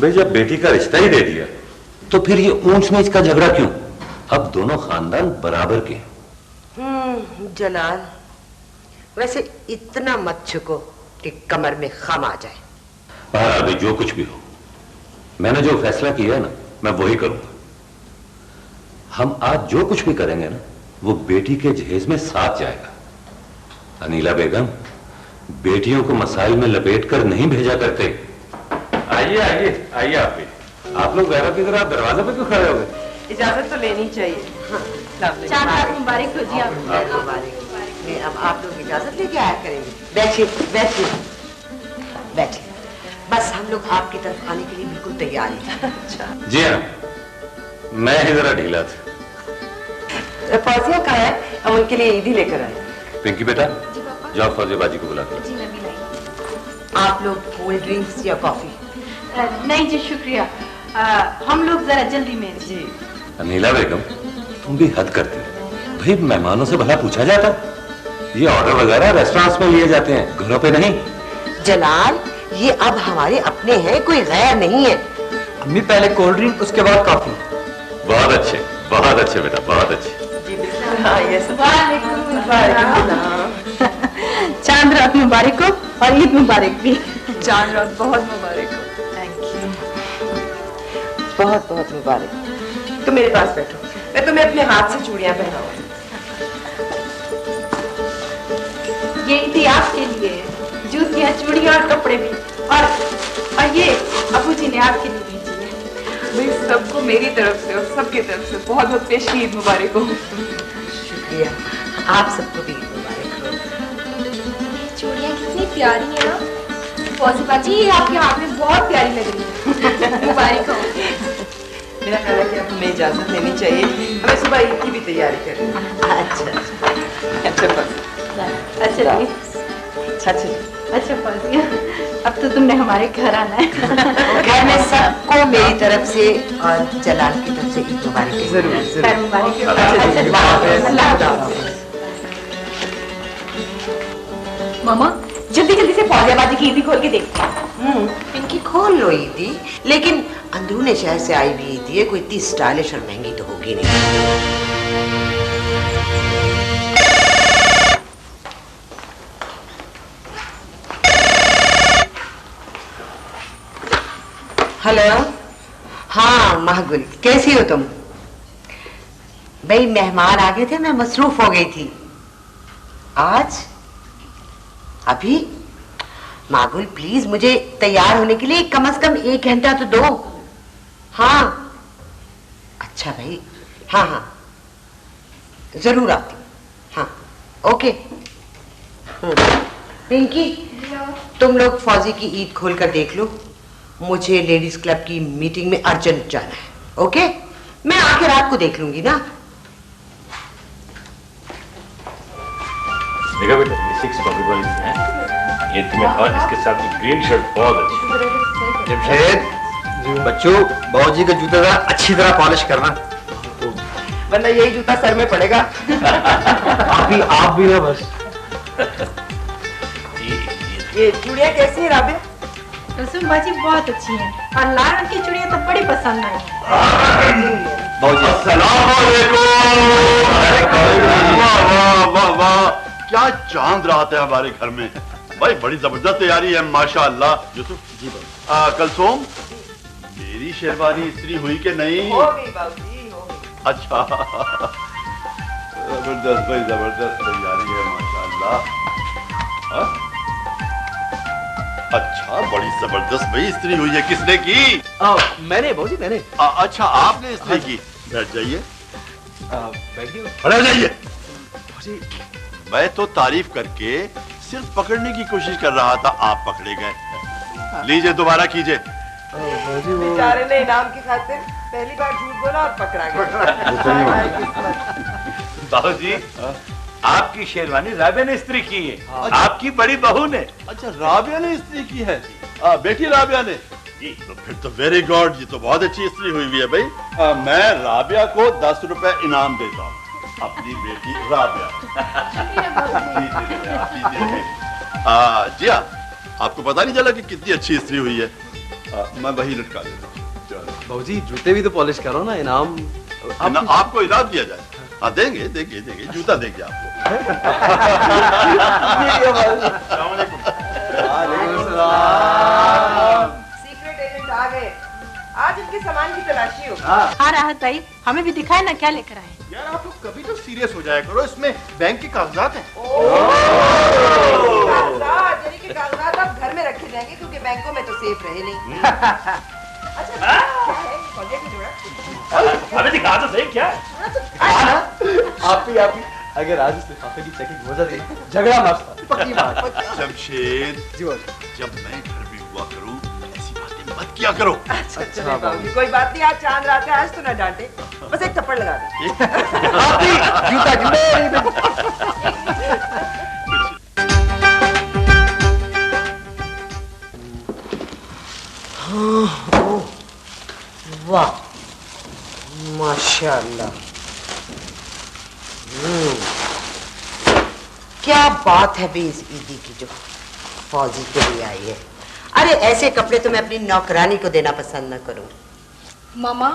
भाई जब बेटी का रिश्ता ही दे दिया तो फिर ये ऊंच नीच का झगड़ा क्यों? अब दोनों खानदान बराबर के। जलाल, वैसे इतना मत झुको कि कमर में खम आ जाए। बहरहाल भाई जो कुछ भी हो, मैंने जो फैसला किया है ना, मैं वही करूंगा। हम आज जो कुछ भी करेंगे ना, वो बेटी के जहेज में साथ जाएगा। अनीला बेगम, बेटियों को मसाइल में लपेट कर नहीं भेजा करते। आइए आइए आइए आप लोग गैरा की तरह दरवाजे पे क्यों खड़े हो गए? इजाजत तो लेनी चाहिए। चांद मुबारक हो जी आप। अब आप लोग इजाजत लेके आया करेंगे। बैठिए बैठिए बैठिए। बस हम लोग आपकी तरफ आने के लिए बिल्कुल तैयार हैं। जी हाँ, मैं ही जरा ढीला था। फौजिया कहाँ है? हम उनके लिए ईदी लेकर आए। पिंकी बेटा, जाओ फौजिया बाजी को बुला कर। जी मैं भी लाई। आप लोग कोल्ड ड्रिंक्स या कॉफी? नहीं जी शुक्रिया, हम लोग जरा जल्दी में जी। अनीला बेगम, तुम भी हद करती हो भाई। मेहमानों से भला पूछा जाता? ये ऑर्डर वगैरह रेस्टोरेंट्स में लिए जाते हैं, घरों पे नहीं। जलाल, ये अब हमारे अपने हैं, कोई गैर नहीं है। अम्मी पहले कोल्ड ड्रिंक, उसके बाद कॉफी। बहुत अच्छे बेटा, बहुत अच्छे। चांद रात मुबारक हो और ईद मुबारक भी। चांद रात बहुत मुबारक हो। थैंक यू, बहुत बहुत मुबारक। तुम मेरे पास बैठो, मैं तुम्हें अपने हाथ से चूड़ियां पहनाऊंगी। ये ईदी आपके लिए, जूतियां, चूड़ियां और कपड़े भी। और ये अबू जी ने आपके लिए भेजी है। भाई सबको मेरी तरफ से और सबकी तरफ से बहुत बहुत पेशगी ईद मुबारक हो। शुक्रिया, आप सबको भी ईद मुबारक हो। चूड़ियाँ कितनी प्यारी है ना फौजी बाजी, ये आपके हाथ में बहुत प्यारी लग रही है। मुबारक हो। मेरा ख्याल है कि अब हमें इजाजत लेनी चाहिए, हमें सुबह ईद की भी तैयारी करनी है। अच्छा अच्छा फौजिया, अब तो तुमने हमारे घर आना है। घर में सबको मेरी तरफ से और जलाल की तरफ से ईद मुबारक। जरूर। मामा जल्दी जल्दी से फौजियाबाजी की ईदी खोल के देखते हैं। पिंकी खोल लो ईदी, लेकिन अंदरूने शहर से आई हुई ईदी है, कोई इतनी स्टाइलिश और महंगी तो होगी नहीं। हेलो, हाँ महगुल, कैसी हो तुम? भाई मेहमान आ गए थे, मैं मसरूफ हो गई थी। आज अभी मागुल प्लीज मुझे तैयार होने के लिए कम से कम 1 घंटा तो दो। हाँ अच्छा भाई, हाँ हाँ जरूर आती। हाँ ओके। पिंकी, तुम लोग फौजी की ईद खोलकर देख लो, मुझे लेडीज क्लब की मीटिंग में अर्जेंट जाना है। ओके, मैं आके रात को देख लूंगी ना। देखा बेटा, ये 6 कॉपी वाली है, ये तुम्हें और इसके साथ ये ग्रीन शर्ट बहुत अच्छी। जमशेद, बच्चों बाबूजी का जूता जरा अच्छी तरह पॉलिश करना, वरना यही जूता सर में पड़ेगा। आप भी ना बस। ये चूड़ियां कैसी है राबिया? रसूल बाजी बहुत अच्छी हैं, और लाल रंग की चूड़ियां तो बड़ी पसंद आई। वाह वाह, क्या चांद रात है हमारे घर में भाई, बड़ी जबरदस्त तैयारी है माशाअल्लाह। यूसुफ जी कलसोम, मेरी शेरवानी इस्त्री हुई कि नहीं? हो गई बाबूजी, हो गई। अच्छा, जबरदस्त भाई, जबरदस्त तैयारी है माशाअल्लाह। अच्छा, बड़ी जबरदस्त भाई इस्त्री हुई है। किसने की? मैंने बाबूजी, मैंने। अच्छा, आपने इस्त्री की। बैठ जाइए, बैठ जाइए। मैं तो तारीफ करके सिर्फ पकड़ने की कोशिश कर रहा था, आप पकड़े गए। लीजिए, दोबारा कीजिए। बेचारे ने इनाम की खातिर पहली बार झूठ बोला और पकड़ा गया। बाबूजी, आपकी शेरवानी राबिया ने इस्त्री की है। अच्छा। आपकी बड़ी बहू ने। अच्छा, राबिया ने इस्त्री की है? बेटी राबिया ने जी? तो फिर तो वेरी गुड, ये तो बहुत अच्छी इस्त्री हुई है भाई। मैं राबिया को 10 रुपए इनाम देता हूँ, अपनी बेटी राबिया। जी हाँ, आपको पता नहीं चला कि कितनी अच्छी इस्त्री हुई है? मैं वही लटका देता हूँ। बाबूजी जूते भी तो पॉलिश करो ना, इनाम आपको इनाम दिया जाए। हाँ देंगे देंगे देंगे, जूता देंगे आपको। अस्सलाम वालेकुम। ही होगा। हाँ राहत भाई, हमें भी दिखाए ना क्या लेकर आए। यार आप लोग कभी तो सीरियस हो जाया करो, इसमें बैंक के कागजात हैं। कागजात, यानी कि कागजात आप घर में रखे जाएंगे क्योंकि बैंकों में तो सेफ रहे नहीं। अच्छा क्या है फौजिया की जोड़ा? अबे दिखा तो सही क्या है? आप ही अगर आज इस लिफाफे की चेकिंग हो जाती झगड़ा मस्त। पक्की बात। जमशेद जी वो जब मैं घर में हुआ करूं ऐसी बातें मत किया करो। अच्छा बाबूजी कोई बात नहीं, आज चांद रात है, आज तो ना डांटे, बस एक थप्पड़ लगा दे। जूता वाह माशाल्लाह। क्या बात है भी इस ईदी की जो फौजी के लिए आई है। अरे ऐसे कपड़े तो मैं अपनी नौकरानी को देना पसंद न करूं। मामा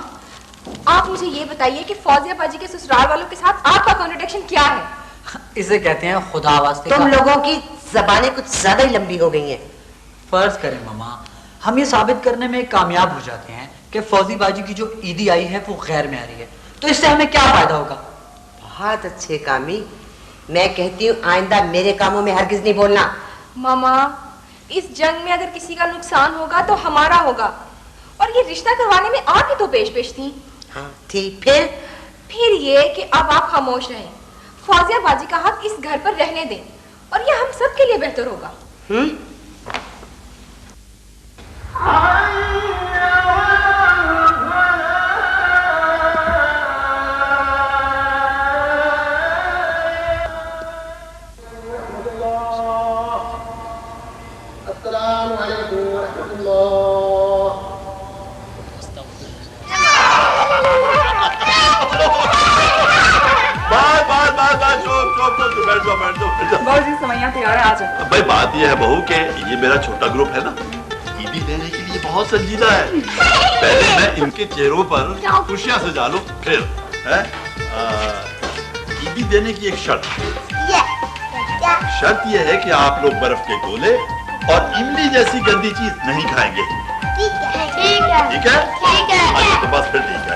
आप मुझे ये बताइए कि फौजिया पाजी के ससुराल वालों के साथ आपका कॉन्ट्रडिक्शन क्या है? इसे कहते हैं खुदा वास्ते। तुम लोगों की जबानें कुछ ज्यादा ही लंबी हो गई हैं। फर्ज करें मामा, हम ये साबित करने में कामयाब हो जाते हैं कि फौजी बाजी की जो ईदी आई है वो गैर में आ रही है, तो इससे हमें क्या फायदा होगा? बहुत अच्छे कामी, मैं कहती हूँ आइंदा मेरे कामों में हरगिज नहीं बोलना। मामा इस जंग में अगर किसी का नुकसान होगा तो हमारा होगा, और ये रिश्ता करवाने में आप ही तो पेश थी। हाँ ठीक, फिर ये कि अब आप खामोश रहें, फौजिया बाजी का हक इस घर पर रहने दें, और ये हम सब के लिए बेहतर होगा। बाबूजी समैया तैयार है, आ जाओ। भाई बात ये है बहू कि ये मेरा छोटा ग्रुप है ना, ईदी लेने के लिए बहुत संजीदा है। पहले मैं इनके चेहरों पर खुशियां सजा लूं, फिर है ईदी देने की एक शर्त ये है कि आप लोग बर्फ के गोले और इमली जैसी गंदी चीज नहीं खाएंगे। ठीक है? अच्छा तो बस फिर ठीक है।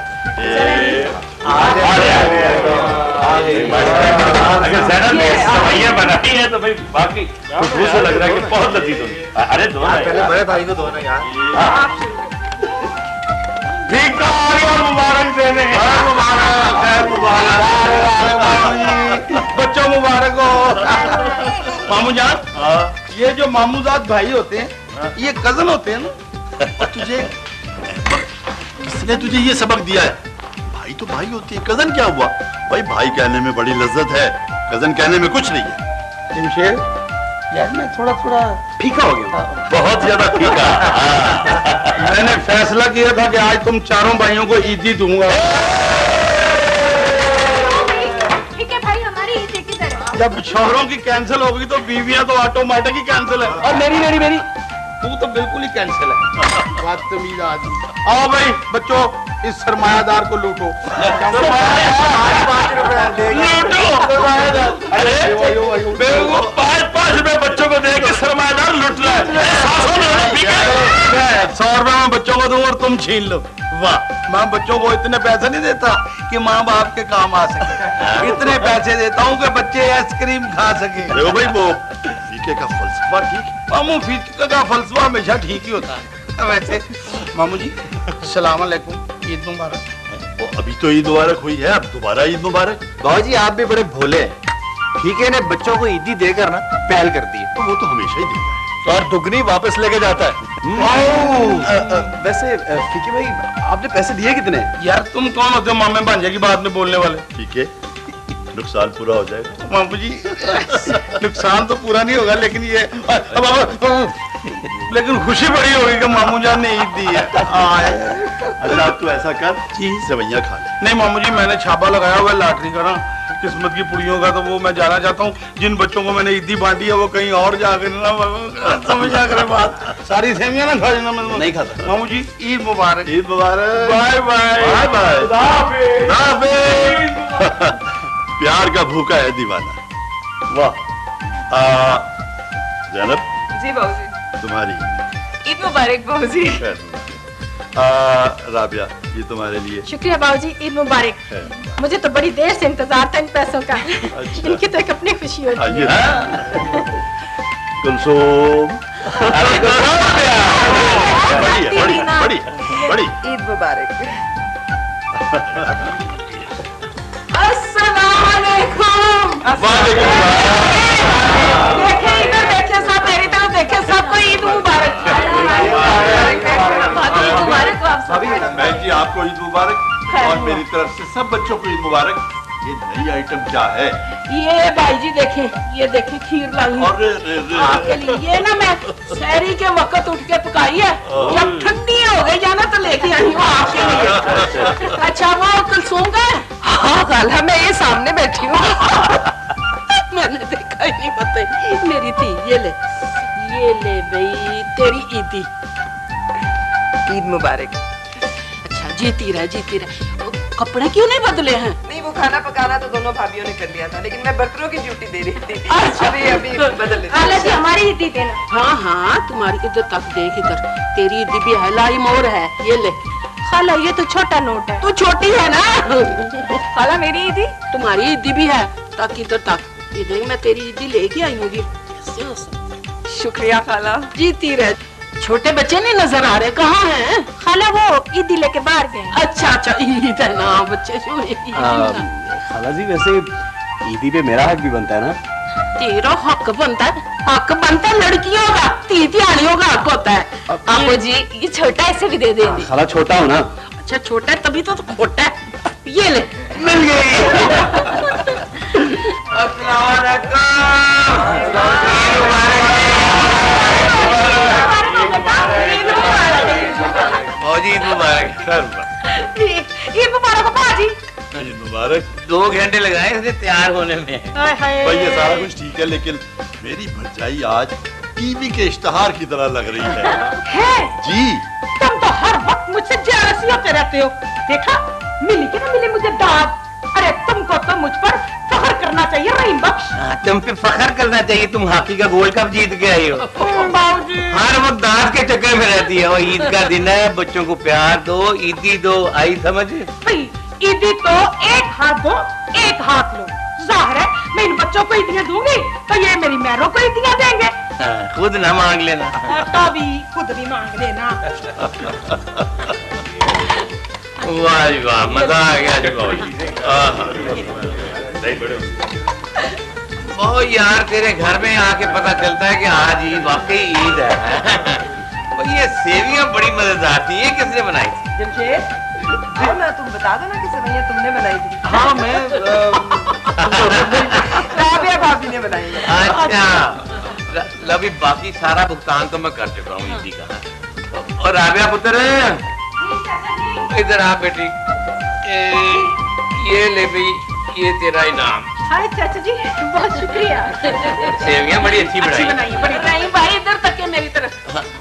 अगर ज़ैनब ने सवैया बनाई है तो भाई बाकी खुशबू से लग रहा है कि बहुत लजीज होगी। अरे दो ना पहले बड़े भाई को दो ना यार। मुबारक देने बच्चों मुबारक हो। मामू जान, ये जो मामूजाद भाई होते हैं ये कजन होते हैं ना। और तुझे किसने तुझे ये सबक दिया है? भाई तो भाई होती है, कजन क्या हुआ? भाई भाई कहने में बड़ी लज्जत है, कजन कहने में कुछ नहीं है। जमशेद यार मैं थोड़ा फीका हो गया, बहुत ज्यादा फीका। मैंने फैसला किया था कि आज तुम चारों भाइयों को ईदी दूंगा। ठीक है भाई, हमारी ईदी की तरह। जब शोहरों की कैंसिल होगी तो बीवियां तो ऑटोमेटिक ही कैंसिल है, और मेरी तू तो बिल्कुल ही कैंसिल है। बदतमीज आदमी। आओ भाई बच्चों, इस सरमायादार को लूटो। पाँच रुपए बच्चों को दे के सरमायादार लुट रहा है। 100 रुपए में बच्चों को दूं और तुम छीन लो। वाह, मैं बच्चों को इतने पैसे नहीं देता कि माँ बाप के काम आ सके, इतने पैसे देता हूँ कि बच्चे आइसक्रीम खा सके। देखो भाई वो फीके का फलसफा ठीक है। मामू फीके का फलसफा हमेशा ठीक ही होता है। वैसे मामू जी सलाम अलैकुम, ईद मुबारक। वो अभी तो ईद मुबारक हुई है, अब दोबारा ईद मुबारक। बाबूजी आप भी बड़े भोले हैं। फीके ने बच्चों को ईदी देकर ना पहल कर दी है। तो वो तो हमेशा ही देता है और दुगनी वापस लेके जाता है। वैसे फीके भाई आपने पैसे दिए कितने? यार तुम कौन होते हो मामे भांजे की बात में बोलने वाले? ठीक है, नुकसान पूरा हो जाएगा। मामू जी नुकसान तो पूरा नहीं होगा, लेकिन ये लेकिन खुशी बड़ी होगी कि मामू जान ने ईद दी है। अच्छा तू ऐसा कर जी, सेवैयां खा ले। नहीं मामू जी, मैंने छापा लगाया हुआ लॉटरी का ना, किस्मत की पुड़ियों का, तो वो मैं जाना चाहता हूँ। जिन बच्चों को मैंने ईदी बांटी है वो कहीं और जाकर ना समझ आ करे बात। सारी सेवैयां ना खा लेना। मैं नहीं खाता। मामू जी ईद मुबारक। ईद मुबारक। Bye bye bye bye. प्यार का भूखा है दीवाना। वाह। ज़ैनब जी बाबूजी। तुम्हारी ईद मुबारक बाबूजी। राबिया, ये तुम्हारे लिए। शुक्रिया बाबूजी, ईद मुबारक। मुझे तो बड़ी देर से इंतजार था इन पैसों का। अच्छा। इनकी तो एक अपनी खुशी होती है। कुलसुम, बड़ी बड़ी ईद मुबारक। अस्सलामुअलैकुम। देखिए इधर देखिए, सब मेरी तरफ देखिए, सबको ईद मुबारक। बहन जी, आपको ईद मुबारक और मेरी तरफ से सब बच्चों को ईद मुबारक। ये नई आइटम क्या है? ये भाई जी देखें, ये देखें खीर लाई है आपके लिए। ये ना मैं शहरी के वक्त उठ के पकाई है, जब ठंडी हो गई जाना तो लेके आई हूँ आपके लिए। अच्छा वो कुलसुम का? हाँ खाला, मैं ये सामने बैठी हूँ। मैंने देखा ही नहीं, पता मेरी थी। ये ले भाई तेरी ईदी। ईद मुबारक। अच्छा जीती रहे, जीती रहे। कपड़े क्यों नहीं बदले हैं? नहीं, वो खाना पकाना तो दोनों भाभीियों ने कर लिया था, लेकिन मैं बर्तनों की ड्यूटी दे रही थी। अभी बदल लेती। हालांकि हमारी ईदी देना। हाँ हाँ, तुम्हारी इधर तक देख, इधर तेरी ईदी भी है, लाई मोर है। ये ले खाला, ये तो छोटा नोट है। तू छोटी है ना। खाला मेरी ईदी? तुम्हारी ईदी भी है, तक इधर तक। ये देख, मैं तेरी ईदी लेके आई हूँ। शुक्रिया खाला। जीती रहे। छोटे बच्चे नहीं नजर आ रहे, कहाँ हैं? खाला वो ईदी लेके बाहर गए। अच्छा अच्छा, ईद है ना बच्चे। खाला जी, वैसे ईदी पे मेरा हक भी बनता है ना? तेरा हक बनता है? हक बनता है लड़कियों का, तीतियानियों का हक होता है। आपू जी, ये छोटा ऐसे भी दे देंगे। खाला छोटा हो ना? अच्छा छोटा है तभी तो खोटा है। ये ले, मिल गई। ईद मुबारक। ईद मुबारक भाजी। ईद मुबारक। 2 घंटे लगाए इसे तैयार होने में। भाई ये सारा कुछ ठीक है, लेकिन मेरी भरजाई आज टीवी के इश्तहार की तरह लग रही है। जी, तुम तो हर वक्त मुझसे जेलसी होते रहते हो। देखा, मिली कि ना मिली मुझे दाद। अरे तुमको तो मुझ पर फख्र करना चाहिए रहीम बख्श। तुम पे फख्र करना चाहिए, तुम हॉकी का गोल्ड कप जीत के आई हो। हर वक्त दांत के चक्कर में रहती है। वो ईद का दिन है, बच्चों को प्यार दो, ईदी दो, आई समझ? ईदी तो एक हाथ दो, एक हाथ लो। जाहिर है मैं इन बच्चों को ईदियां दूंगी तो ये मेरी मैरों को ईदियां देंगे। खुद ना मांग लेना। तो भी खुद भी मांग लेना। वाह वाह, मजा आ गया। ओ यार, तेरे घर में आके पता चलता है कि आज ईद वाकई ईद है। ये सेवियां बड़ी मजेदार थी। ये किसने बनाई थी? जमशेद, आओ ना, तुम बता दो ना कि सेवइयां तुमने बनाई थी। हाँ, मैं राबिया भाभी ने बनाई है। अच्छा, लवी बाकी सारा भुगतान तो मैं कर चुका हूँ ईदी का। और राबिया पुत्र, इधर आ बेटी। ये ले भाई, ये तेरा इनाम। हाय चाचा जी, बहुत शुक्रिया। सेवियां बड़ी अच्छी बनाई। नहीं भाई, इधर तके मेरी तरफ,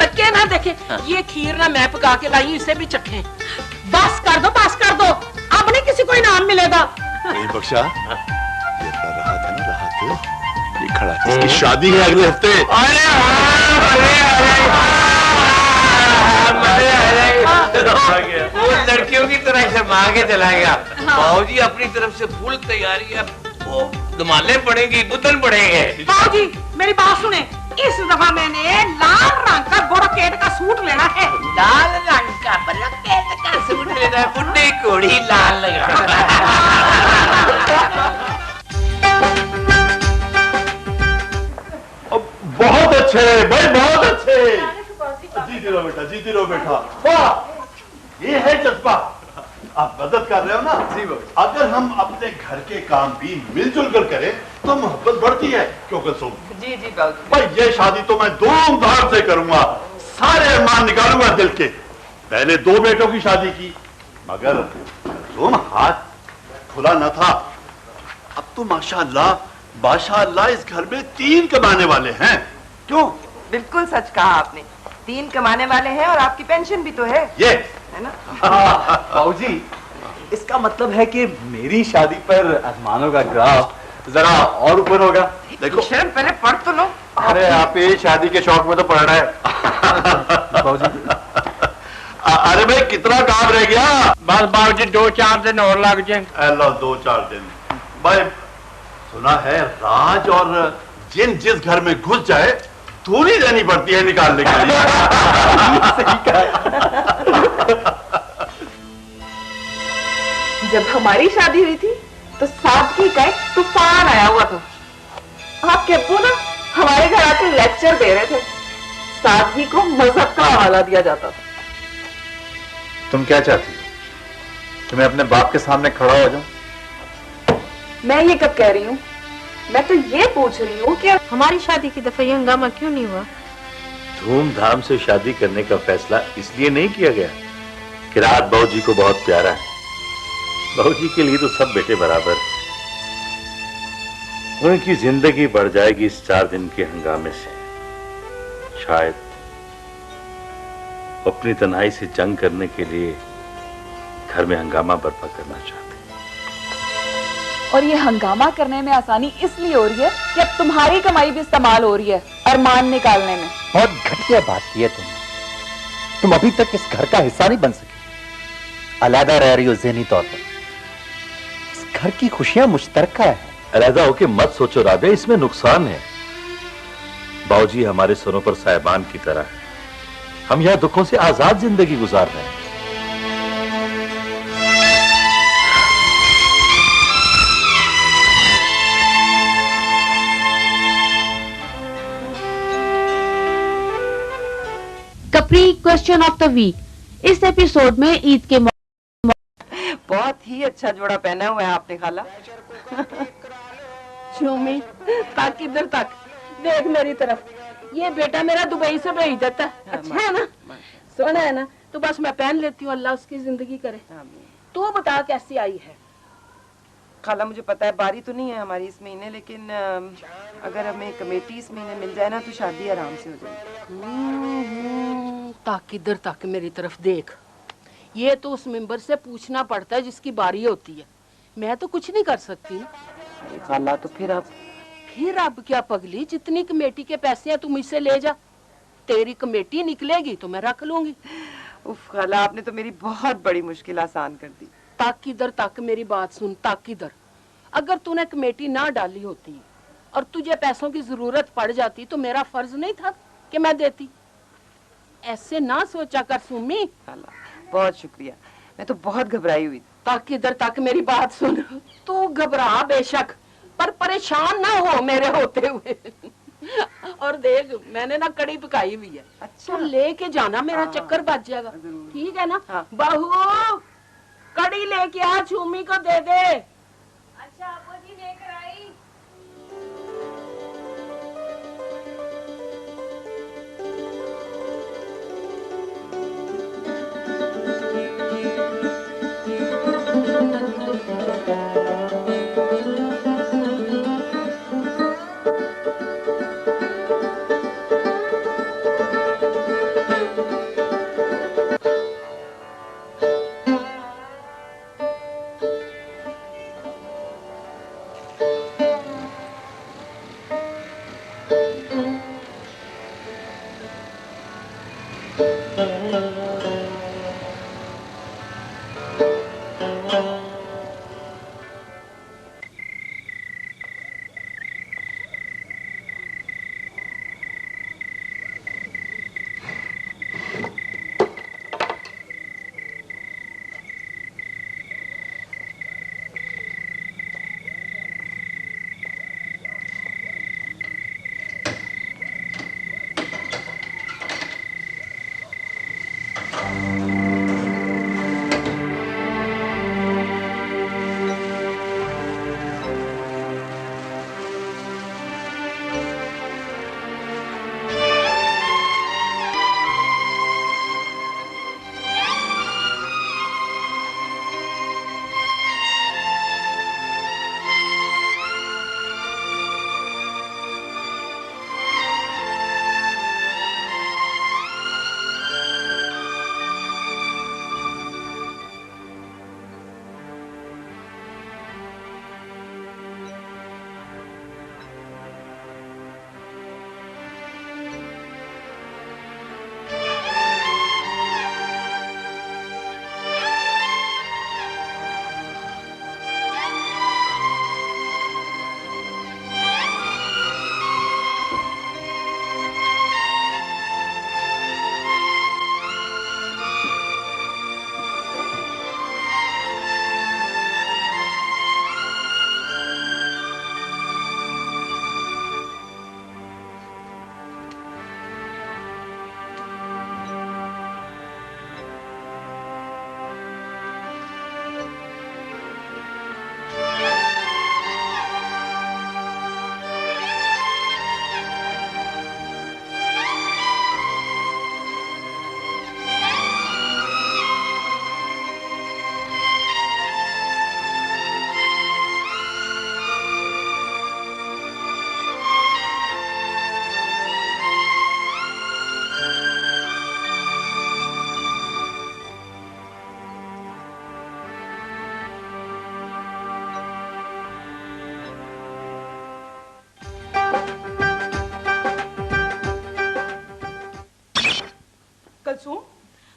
तके ना देखे। ये खीर ना मैं पका के लाई, इसे भी चखें। बस कर दो, बस कर दो, अब नहीं किसी को इनाम मिलेगा। बख्शा, ये राहत है ना, राहत। ये खड़ा है, इसकी शादी है अगले हफ्ते। वो लड़कियों की तरह से मांगे चला गया। बाबूजी अपनी तरफ से फुल तैयारी है। वो धमाले पड़ेंगी, बुतन पड़ेंगे। बाबूजी मेरी बात सुने, इस दफा मैंने लाल रंग का ब्रोकेट का सूट लेना है। लाल रंग का ब्रोकेट का सूट लेना है? बुढ़ी कोड़ी लाल लगा। बहुत अच्छे भाई, बहुत अच्छे। जीती रहो बेटा, जीती रहो बेटा। वाह, ये है जज्बा। आप मदद कर रहे हो ना? जी बाबा। अगर हम अपने घर के काम भी मिलजुल कर करें तो मोहब्बत बढ़ती है। क्यों कुलसुम? जी जी बाबू। भाई ये शादी तो मैं धूमधाम से करूंगा, सारे अरमान निकालूंगा दिल के। पहले 2 बेटों की शादी की, मगर तुम हाथ खुला न था। अब तो माशाअल्लाह माशाअल्लाह इस घर में 3 कमाने वाले हैं। क्यों? बिल्कुल सच कहा आपने, 3 कमाने वाले हैं और आपकी पेंशन भी तो है। ये है ना? बाबूजी, इसका मतलब है कि मेरी शादी पर आसमानों का ग्राफ जरा और ऊपर होगा। देखो शर्म, पहले पढ़ तो लो। अरे आप ये शादी के शौक में तो पढ़ रहा है। बाबूजी, अरे भाई कितना काम रह गया? बस बाबूजी 2-4 दिन और लग जाएंगे। लो 2-4 दिन भाई। सुना है राज और जिन जिस घर में घुस जाए थूली देनी पड़ती है निकालने के लिए। जब हमारी शादी हुई थी तो सादगी का एक तूफान आया हुआ था। आपके अब्बू ना हमारे घर आके लेक्चर दे रहे थे। सादगी को मजहब का हवाला दिया जाता था। तुम क्या चाहती हो कि मैं अपने बाप के सामने खड़ा हो जाऊं? मैं ये कब कह रही हूँ? मैं तो ये पूछ रही हूँ कि हमारी शादी की दफा ये हंगामा क्यों नहीं हुआ? धूमधाम से शादी करने का फैसला इसलिए नहीं किया गया कि रात बहू जी को बहुत प्यारा है। बहू जी के लिए तो सब बेटे बराबर। उनकी जिंदगी बढ़ जाएगी इस 4 दिन के हंगामे से। शायद अपनी तन्हाई से जंग करने के लिए घर में हंगामा बर्पा करना चाहते। और ये हंगामा करने में आसानी इसलिए हो रही है कि अब तुम्हारी कमाई भी इस्तेमाल हो रही है अरमान निकालने में। बहुत घटिया बात की है तुम अभी तक इस घर का हिस्सा नहीं बन सके, अलहदा रह रही हो ज़हनी तौर पर। इस घर की खुशियां मुश्तरका है। अलहदा होके मत सोचो राबे, इसमें नुकसान है। बाबूजी हमारे सरों पर साहिबान की तरह है। हम यहां दुखों से आजाद जिंदगी गुजार रहे हैं। कपरी क्वेश्चन ऑफ द वीक। इस एपिसोड में ईद के बहुत ही अच्छा जोड़ा पहना हुआ है आपने खाला। झूमी तक इधर तक देख मेरी तरफ। ये बेटा मेरा दुबई से भेज देता है। अच्छा है ना, सोना है ना, तो बस मैं पहन लेती हूँ। अल्लाह उसकी जिंदगी करे। तू बता कैसी आई है? खाला मुझे पता है बारी तो नहीं है हमारी इस महीने, लेकिन अगर हमें कमेटी इस महीने मिल जाए ना तो शादी आराम से हो जाएगी। ताक इधर तक मेरी तरफ देख। ये तो उस मेंबर से पूछना पड़ता है जिसकी बारी होती है। मैं तो कुछ नहीं कर सकती ना। खाला तो फिर अब क्या पगली, जितनी कमेटी के पैसे हैं तू मुझसे ले जा। तेरी कमेटी निकलेगी तो मैं रख लूंगी। उफ खाला, आपने तो मेरी बहुत बड़ी मुश्किल आसान कर दी। तक इधर तक मेरी बात सुन। तक इधर, अगर तूने कमेटी ना डाली होती और तुझे पैसों की जरूरत पड़ जाती तो मेरा फर्ज नहीं था कि मैं देती। ऐसे ना सोचा कर सुमी। बहुत शुक्रिया, मैं तो बहुत घबराई हुई। तक इधर तक मेरी बात सुन। तू घबरा बेशक, पर परेशान ना हो मेरे होते हुए। और देख मैंने ना कड़ी पकाई हुई है। अच्छा। तू लेके जाना, मेरा चक्कर बच जाएगा। ठीक है ना? बहू कड़ी लेके आ, झूमी को दे दे। अच्छा अब्बू जी लेकर आई। कलसूम,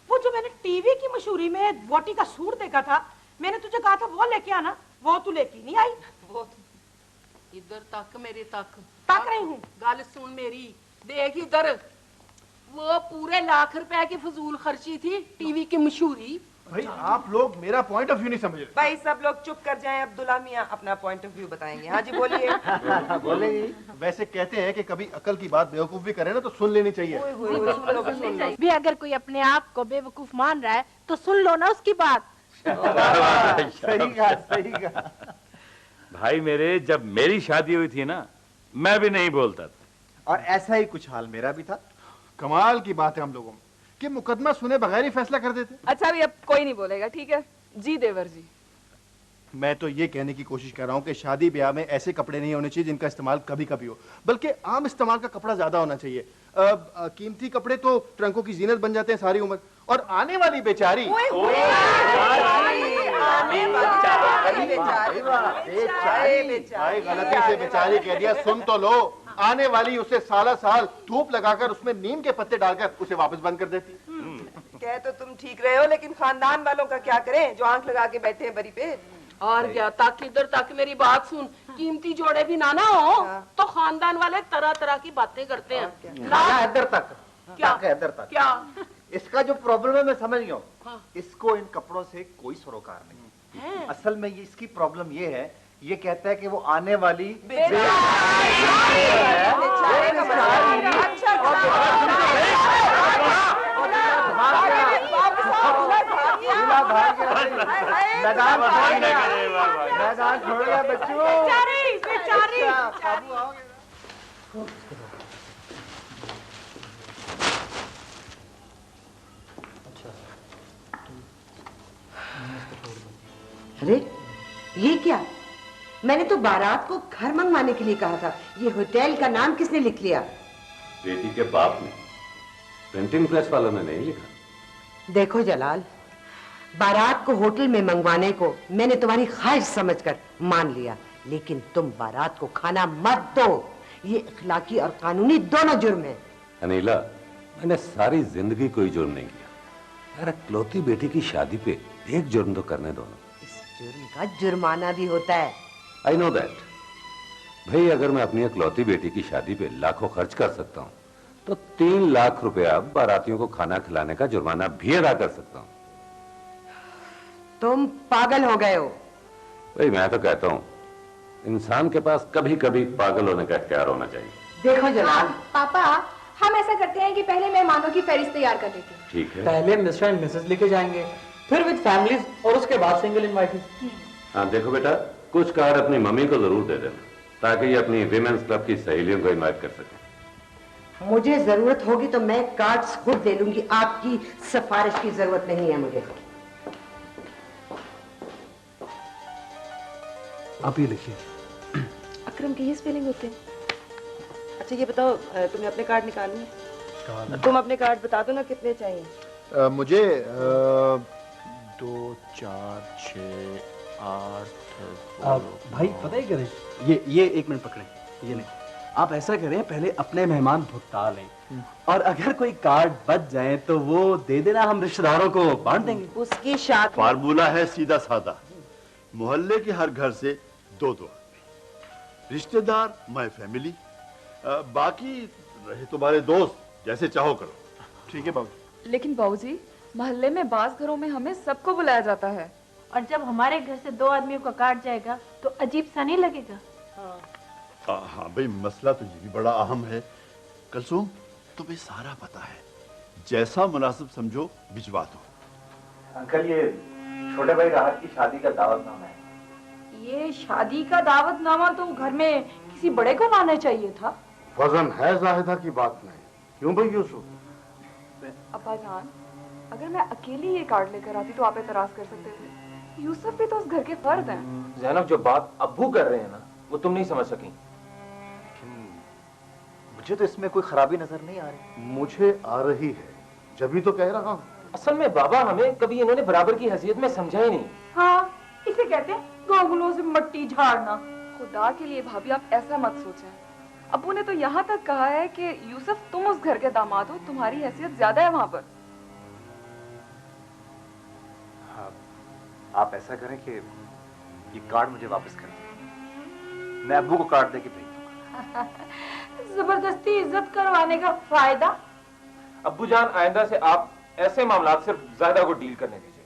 वो जो मैंने टीवी की मशहूरी में वोटी का सूट देखा था, मैंने तुझे कहा था वो लेके आना, वो तू लेके नहीं आई। वो इधर तक मेरी तक रही हूँ। गल सुन मेरी, देख इधर, वो पूरे लाख रुपए की फजूल खर्ची थी टीवी की मशहूरी। भाई आप लोग मेरा पॉइंट ऑफ व्यू नहीं समझ रहे। भाई सब लोग चुप कर जाएं, अब्दुल्ला मियां अपना पॉइंट ऑफ व्यू बताएंगे। हाँ जी बोलिए। बोलेंगे। वैसे कहते हैं कि कभी अकल की बात बेवकूफ भी करे ना तो सुन लेनी चाहिए। भी अगर कोई अपने आप को बेवकूफ मान रहा है तो सुन लो ना उसकी बात। सही कहा, सही कहा। भाई मेरे, जब मेरी शादी हुई थी ना, मैं भी नहीं बोलता था। और ऐसा ही कुछ हाल मेरा भी था। कमाल की बात है हम लोगों में कि मुकदमा सुने बगैर ही फैसला कर देते। अच्छा भी अब कोई नहीं बोलेगा, ठीक है जी देवर जी। मैं तो ये कहने की कोशिश कर रहा हूँ कि शादी ब्याह में ऐसे कपड़े नहीं होने चाहिए जिनका इस्तेमाल कभी कभी हो, बल्कि आम इस्तेमाल का कपड़ा ज्यादा होना चाहिए। कीमती कपड़े तो ट्रंकों की जीनत बन जाते हैं सारी उम्र। और आने वाली बेचारी, भाई गलती से बेचारी कह दिया, सुन तो लो, आने वाली उसे साला साल धूप लगाकर उसमें नीम के पत्ते डालकर उसे वापस बंद कर देती। कह तो तुम ठीक रहे हो, लेकिन खानदान वालों का क्या करें जो आंख लगा के बैठे हैं बरी पे। और क्या, तक इधर तक मेरी बात सुन, कीमती जोड़े भी ना हो तो खानदान वाले तरह तरह की बातें करते हैं। इधर तक क्या इधर तक क्या इसका जो प्रॉब्लम है मैं समझ गया हूँ। इसको इन कपड़ों से कोई सरोकार नहीं। असल में ये इसकी प्रॉब्लम ये है, ये कहता है कि वो आने वाली मैदान छोड़ गया बच्चों। अरे ये क्या, मैंने तो बारात को घर मंगवाने के लिए कहा था, ये होटल का नाम किसने लिख लिया? बेटी के बाप ने, प्रिंटिंग प्रेस वालों ने नहीं लिखा। देखो जलाल, बारात को होटल में मंगवाने को मैंने तुम्हारी ख्वाहिश समझकर मान लिया, लेकिन तुम बारात को खाना मत दो, ये इखलाकी और कानूनी दोनों जुर्म है। अनीला, मैंने सारी जिंदगी कोई जुर्म नहीं किया यार, इकलौती बेटी की शादी पे एक जुर्म तो करने दो ना। इस जुर्म का जुर्माना भी होता है। I know that. भाई अगर मैं अपनी इकलौती बेटी की शादी पे लाखों खर्च कर सकता हूँ तो 3 लाख रुपया बारातियों को खाना खिलाने का जुर्माना भी अदा कर सकता हूँ। तुम पागल हो गए हो। भाई मैं तो कहता हूँ इंसान के पास कभी कभी पागल होने का इख्तियार होना चाहिए। देखो जनाब, पापा हम ऐसा करते हैं कि पहले मेहमानों की फहरिस्त तैयार कर देते हैं। ठीक है। पहले मिस्टर एंड मिसेस लेके जाएंगे, फिर विद फैमिलीज, और उसके बाद सिंगल इनवाइटेड। हाँ देखो बेटा, कुछ कार्ड अपनी मम्मी को जरूर दे देना ताकि ये अपनी विमेंस क्लब की सहेलियों को इनवाइट कर सके। मुझे जरूरत होगी तो मैं कार्ड्स खुद दे लूंगी, आपकी सिफारिश की जरूरत नहीं है मुझे। आप ये लिखिए। अकरम की ही स्पेलिंग होते हैं। अच्छा ये बताओ, तुमने अपने कार्ड निकाले हैं? तुम अपने कार्ड बता दो ना कितने चाहिए। मुझे 2 4 6 8 भाई पता ही करें, ये 1 मिनट पकड़ें, ये नहीं, आप ऐसा करें पहले अपने मेहमान भुगता लें और अगर कोई कार्ड बच जाए तो वो दे देना, हम रिश्तेदारों को बांट देंगे। उसकी शादी फार्मूला है सीधा साधा, मोहल्ले के हर घर से 2 आदमी, रिश्तेदार, माय फैमिली, बाकी रहे तुम्हारे दोस्त, जैसे चाहो करो। ठीक है बाबू। लेकिन बाबूजी, मोहल्ले में बास घरों में हमें सबको बुलाया जाता है, और जब हमारे घर से 2 आदमियों का कार्ड जाएगा तो अजीब सा नहीं लगेगा? हाँ भाई, मसला तो ये भी बड़ा अहम है। कलसूम, तुम्हें सारा पता है, जैसा मुनासिब समझो भिजवा दो। अंकल, ये छोटे भाई राहत की शादी का दावतनामा है। ये शादी का दावतनामा तो घर में किसी बड़े को लाना चाहिए था। वजन है जाहिदा की बात नहीं, क्यों भाई यूसुफ? अब्बा जान, अगर मैं अकेली ये कार्ड लेकर आती तो आप एतराज कर सकते थे। यूसुफ भी तो उस घर के फर्द हैं। ज़ैनब, जो बात अब्बू कर रहे हैं ना, वो तुम नहीं समझ सकी। मुझे तो इसमें कोई खराबी नजर नहीं आ रही। मुझे आ रही है, जब तो कह रहा हूँ। असल में बाबा, हमें कभी इन्होंने बराबर की हैसियत में समझा ही नहीं। हाँ, इसे कहते हैं गोगलों से मट्टी झाड़ना। खुदा के लिए भाभी, आप ऐसा मत सोचें। अब्बू ने तो यहाँ तक कहा है कि यूसुफ तुम उस घर के दामाद हो, तुम्हारी हैसियत ज्यादा है वहाँ पर। आप ऐसा करें कि ये कार्ड मुझे वापस कर दें, मैं अब्बू को कार्ड देके भेज दूंगा। जबरदस्ती इज्जत करवाने का फायदा? अब्बू जान, आइंदा से आप ऐसे मामलात सिर्फ जायदा को डील करने दीजिए।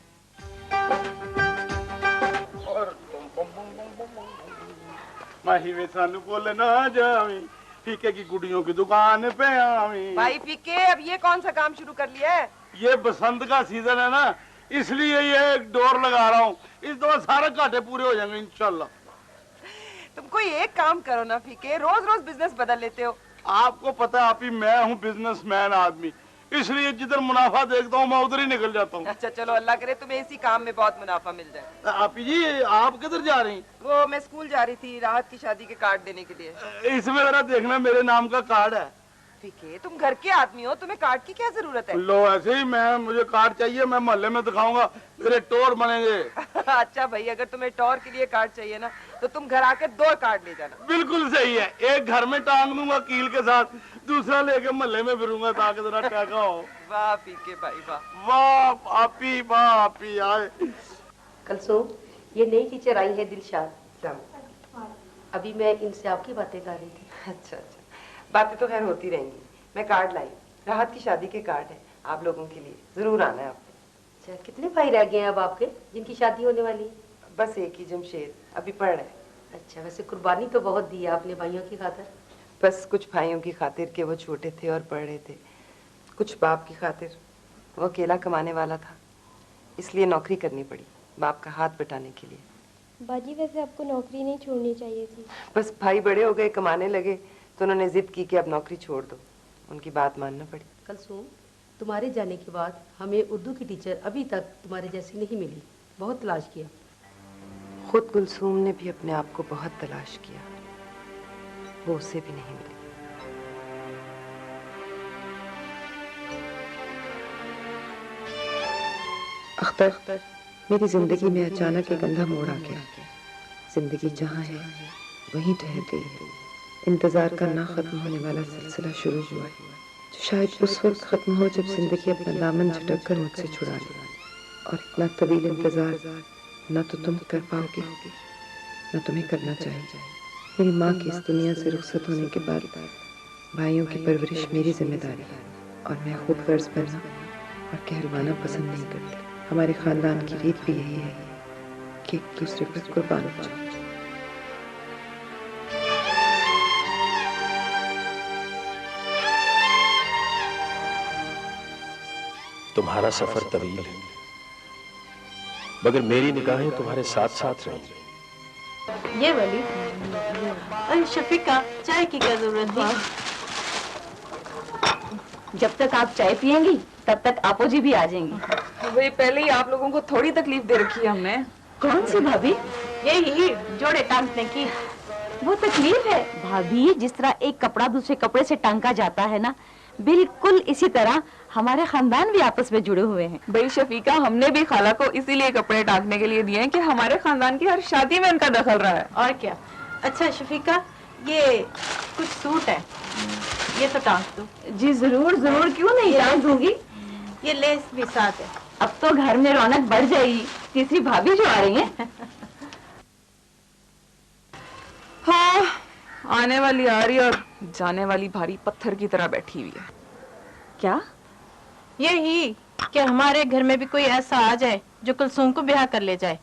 माही वे सानू बोले ना जावी, फीके की गुड़ियों की दुकान पे आवी। भाई फीके, अब ये कौन सा काम शुरू कर लिया है? ये बसंत का सीजन है ना, इसलिए ये एक डोर लगा रहा हूँ। इस दफा सारे घाटे पूरे हो जाएंगे इंशाल्लाह। तुम कोई एक काम करो ना फीके, रोज रोज बिजनेस बदल लेते हो। आपको पता है आप ही, मैं हूँ बिजनेसमैन आदमी, इसलिए जिधर मुनाफा देखता हूँ मैं उधर ही निकल जाता हूँ। अच्छा चलो, अल्लाह करे तुम्हें इसी काम में बहुत मुनाफा मिल जाए। आप जी, आप किधर जा रही? वो मैं स्कूल जा रही थी राहत की शादी के कार्ड देने के लिए। इसमें जरा देखना, मेरे नाम का कार्ड है। फीके, तुम घर के आदमी हो, तुम्हें कार्ड की क्या जरूरत है? लो ऐसे ही, मुझे कार्ड चाहिए, मैं मोहल्ले में दिखाऊंगा, मेरे टोर बनेंगे। अच्छा भाई, अगर तुम्हें टोर के लिए कार्ड चाहिए ना, तो तुम घर आकर 2 कार्ड ले जाना। बिल्कुल सही है, एक घर में टांग दूंगा कील के साथ, दूसरा लेके मोहल्ले में फिरूंगा ताकि जरा टैका हो। वाह फीके भाई वाह। वाह पापी, वाह पापी आए। कलसूम, ये नई टीचर आई है दिलशाद। अभी मैं इनसे आपकी बातें कर रही थी। अच्छा अच्छा, बातें तो खैर होती रहेंगी। मैं कार्ड लाई, राहत की शादी के कार्ड है आप लोगों के लिए, जरूर आना है आपको। अच्छा, कितने भाई रह गए हैं अब आपके जिनकी शादी होने वाली है? बस एक ही, जमशेद, अभी पढ़ रहे। अच्छा, वैसे कुर्बानी तो बहुत दी है आपने भाइयों की खातिर। बस कुछ भाइयों की खातिर के वो छोटे थे और पढ़ रहे थे, कुछ बाप की खातिर, वो अकेला कमाने वाला था, इसलिए नौकरी करनी पड़ी बाप का हाथ बटाने के लिए। बाजी, वैसे आपको नौकरी नहीं छोड़नी चाहिए थी। बस भाई बड़े हो गए, कमाने लगे, तो उन्होंने जिद की कि अब नौकरी छोड़ दो, उनकी बात मानना पड़ी। कलसूम, तुम्हारे जाने के बाद हमें उर्दू की टीचर अभी तक तुम्हारे जैसी नहीं मिली, बहुत तलाश किया। खुद कुलसूम ने भी अपने आप को बहुत तलाश किया, वो उसे भी नहीं मिली। अख्तर, मेरी जिंदगी में अचानक एक अंधा मोड़ आ गया। जिंदगी जहाँ है वहीं ठहर गई है। इंतजार का ना खत्म होने वाला सिलसिला शुरू हुआ है, जो शायद उस वक्त खत्म हो जब जिंदगी अपना दामन झटक कर मुझसे छुड़ा ले। और इतना तवील इंतजार न तो तुम कर पाओगे न तुम्हें करना चाहिए। मेरी माँ की इस दुनिया से रुखसत होने के बाद भाइयों की परवरिश मेरी जिम्मेदारी है, और मैं खूब गर्ज बनना और कहलवाना पसंद नहीं करती। हमारे खानदान की रीत भी यही है कि एक दूसरे पर कुर्बान हो जाए। तुम्हारा सफर तवील है, मगर मेरी निगाहें तुम्हारे साथ साथ रहेंगी। ये वाली। अरे शफीका, चाय की क्या जरूरत थी? जब तक आप चाय पियेंगी तब तक आपो जी भी आ जाएंगी। वही पहले ही आप लोगों को थोड़ी तकलीफ दे रखी है हमने। कौन सी भाभी? यही जोड़े टांगने की। वो तकलीफ है भाभी, जिस तरह एक कपड़ा दूसरे कपड़े से टांगा जाता है ना, बिल्कुल इसी तरह हमारे खानदान भी आपस में जुड़े हुए हैं। भाई शफीका, हमने भी खाला को इसीलिए कपड़े टांगने के लिए दिए हैं कि हमारे खानदान की हर शादी में उनका दखल रहा है। और क्या। अच्छा शफीका, ये कुछ सूट है, ये तो टांग दो। जी जरूर जरूर, क्यों नहीं टांग दूंगी। ये लेस भी साथ है। अब तो घर में रौनक बढ़ जाएगी, तीसरी भाभी जो आ रही है। हाँ, आने वाली आ रही और जाने वाली भारी पत्थर की तरह बैठी हुई है। क्या? यही कि हमारे घर में भी कोई ऐसा आ जाए जो कुलसूम को ब्याह कर ले जाए।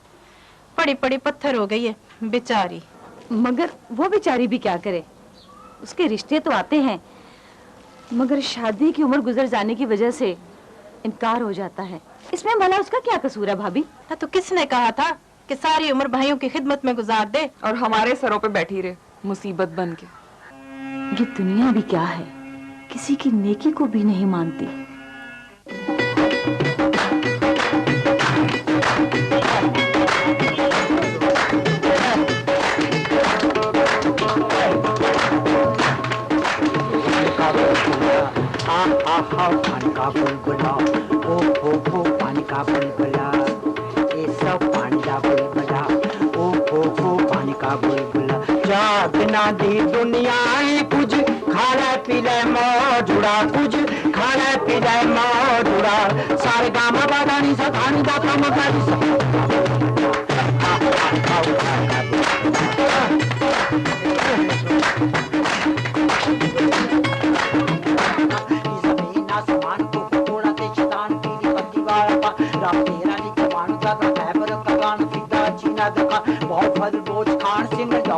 पड़ी पड़ी पत्थर हो गई है बेचारी। मगर वो बेचारी भी क्या करे, उसके रिश्ते तो आते हैं, मगर शादी की उम्र गुजर जाने की वजह से इनकार हो जाता है। इसमें भला उसका क्या कसूर है भाभी? तो किसने कहा था कि सारी उम्र भाइयों की खिदमत में गुजार दे और हमारे सरों पे बैठी रहे मुसीबत बन के। ये दुनिया भी क्या है, किसी की नेकी को भी नहीं मानती। पानी का बुलबुला, ओ पानी का बुलबुला, ये सब पानी का बुलबुला, ओ पानी का बुलबुला। जागना दी दुनिया कुछ खाना पीले मौजुड़ा, कुछ खाना पीले मौजुड़ा, सारे गामा बादानी सा खानी दा कम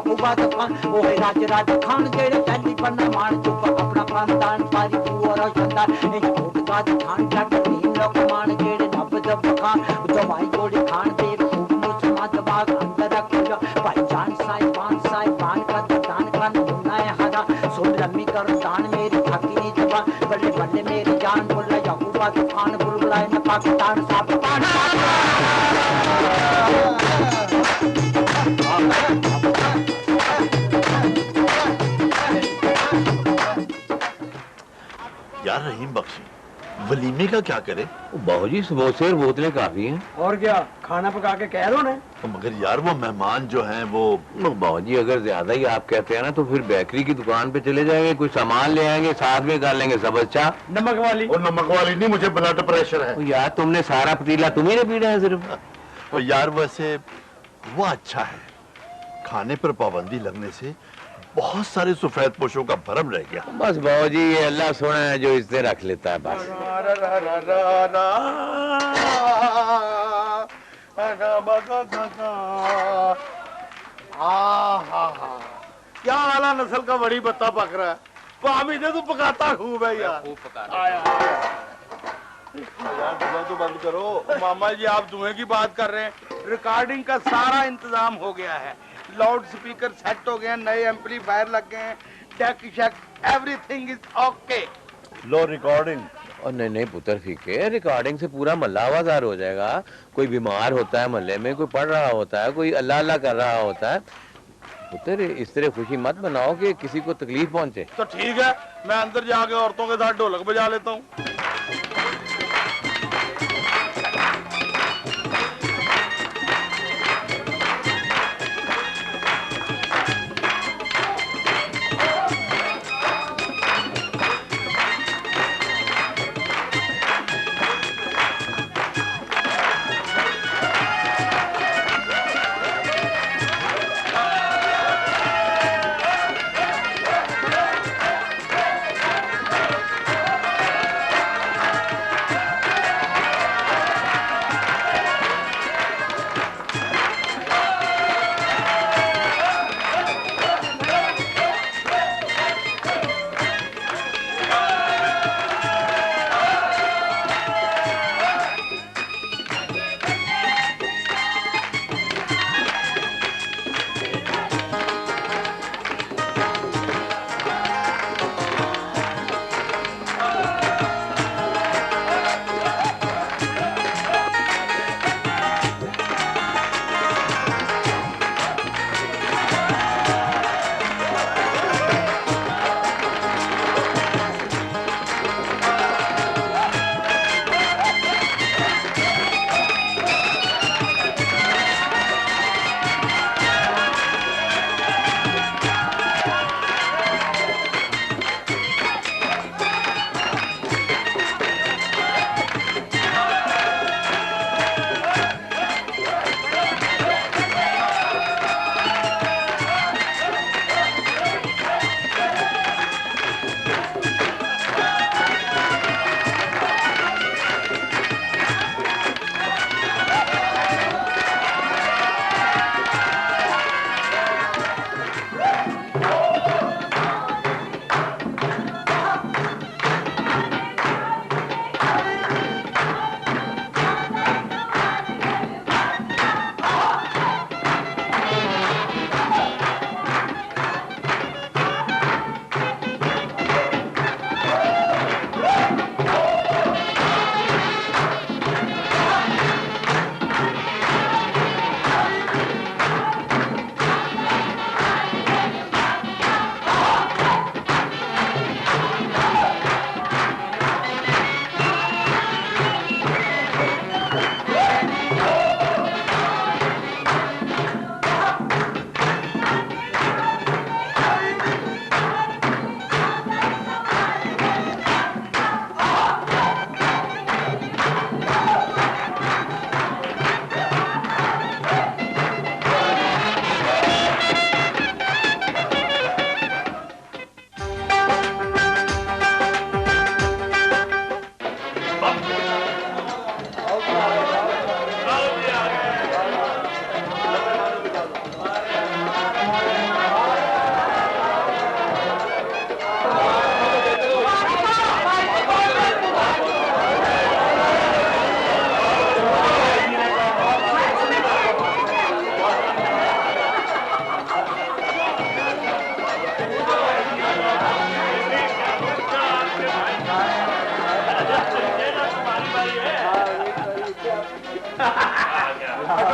याकूबा दा खान ओ है राजा खान जेड़े पहली बन्ना मान चुप अपना खानदान सारी पूरा शानदार ए कोटका दा खान जट तीन लोग मान जेड़े नब जब खान जवाई गोड़ी खान दे खूब मुसमा दिमाग अंदर रखो भाईजान साहिबान का दान खान मुन्ना है हदा सुन लम्मी कर दान मेरी थाकी नहीं जबा बल्ले बल्ले मेरी जान बोला याकूबा दा खान बुलबुलाए न पाकिस्तान साफ पान यार रहीम बख्शी, वलीमे का क्या करे? बाबूजी समोसे और बोतलें काफी हैं। और क्या खाना पका के कह रहा तो मगर यार वो मेहमान जो हैं वो बाबूजी अगर ज्यादा ही आप कहते हैं ना तो फिर बेकरी की दुकान पे चले जाएंगे, कुछ सामान ले आएंगे, साथ में कर लेंगे सब। अच्छा नमक वाली? और नमक वाली नहीं, मुझे ब्लड प्रेशर है। यार तुमने सारा पतीला तुम्ही ने पीना है सिर्फ। और यार वैसे वो अच्छा है, खाने पर पाबंदी लगने से बहुत सारे सफेद पोशों का भरम रह गया। बस बाबूजी ये अल्लाह सोना है जो इससे रख लेता है बस। क्या आला नस्ल का बड़ी बत्ता पक रहा है। भाभी ने तो पकाता खूब है यार। खूब पकाता यार, धुआं तो बंद करो। मामा जी आप धुएं की बात कर रहे हैं, रिकॉर्डिंग का सारा इंतजाम हो गया है, लाउड स्पीकर सेट हो गए हैं, नए एम्पलीफायर लग गए हैं, deck shake everything is okay. Low recording. और नहीं पुत्र फीके, रिकॉर्डिंग से पूरा मल्ला आवाजार हो जाएगा। कोई बीमार होता है मोहल्ले में, कोई पढ़ रहा होता है, कोई अल्लाह अल्लाह कर रहा होता है। पुत्र इस तरह खुशी मत बनाओ कि किसी को तकलीफ पहुंचे। तो ठीक है, मैं अंदर जाके औरतों के साथ ढोलक बजा लेता हूँ।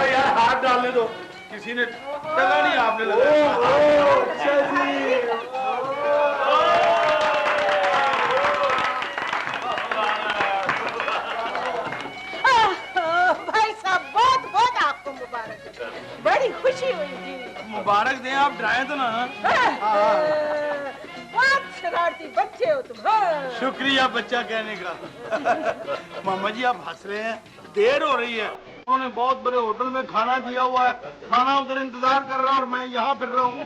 यार हाथ डालने दो, किसी ने टगा नहीं आपने लगाया। भाई साहब बहुत बहुत आपको मुबारक, बड़ी खुशी हुई जी। मुबारक दें, आप ड्राए तो ना। बहुत शरारती बच्चे हो तुम। शुक्रिया बच्चा कहने का। मामा जी आप हंस रहे हैं, देर हो रही है। उन्होंने बहुत बड़े होटल में खाना दिया हुआ है, खाना उधर इंतजार कर रहा है और मैं यहाँ फिर रहा हूँ।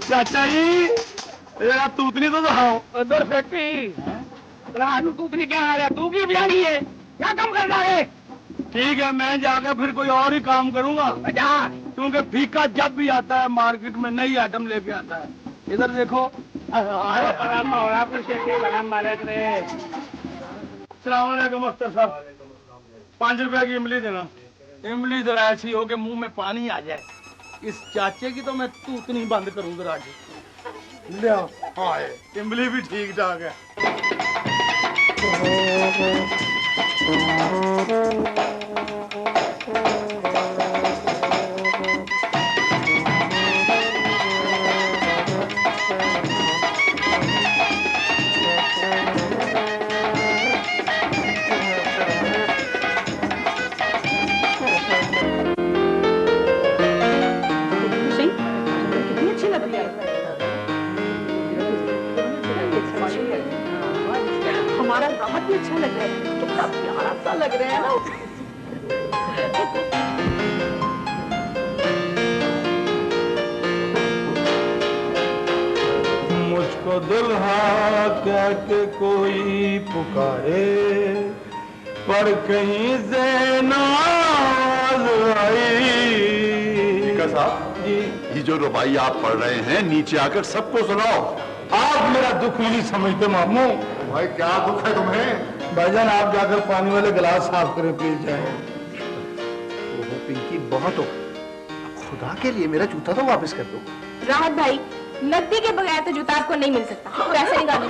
चाचा जी जरा तूतनी तो दिखाओ। उधर फैक्ट्री राजू तूतनी क्या आ रहा, तू क्यों बिहारी है, क्या काम कर रहा है? ठीक है मैं जाकर फिर कोई और ही काम करूंगा, क्योंकि फीका जब भी आता है मार्केट में नई आइटम लेके आता है। इधर देखो। सलाम अख्तर साहब, 5 रुपए की इमली देना। इमली जरा ऐसी हो कि मुंह में पानी आ जाए। इस चाचे की तो मैं तूतनी बंद करूंगा राजू। ले आओ, इमली भी ठीक ठाक है। हमारा बहुत ही अच्छा लग रहा है, कितना प्यारा सा लग रहा है ना। मुझको दुल्हा कह के कोई पुकारे, पर कहीं से नाज आई। साहब जी, ये जो रुबाई आप पढ़ रहे हैं नीचे आकर सबको सुनाओ। आप मेरा दुख नहीं समझते मामू। भाई क्या दुख है तुम्हें? भाईजान आप जाकर पानी वाले गिलास साफ करें प्लीज। जाए पिंकी बहुत हो, खुदा के लिए मेरा जूता तो वापस कर दो। राहत भाई, नकदी के बगैर तो जूता आपको नहीं मिल सकता, पैसे निकालो।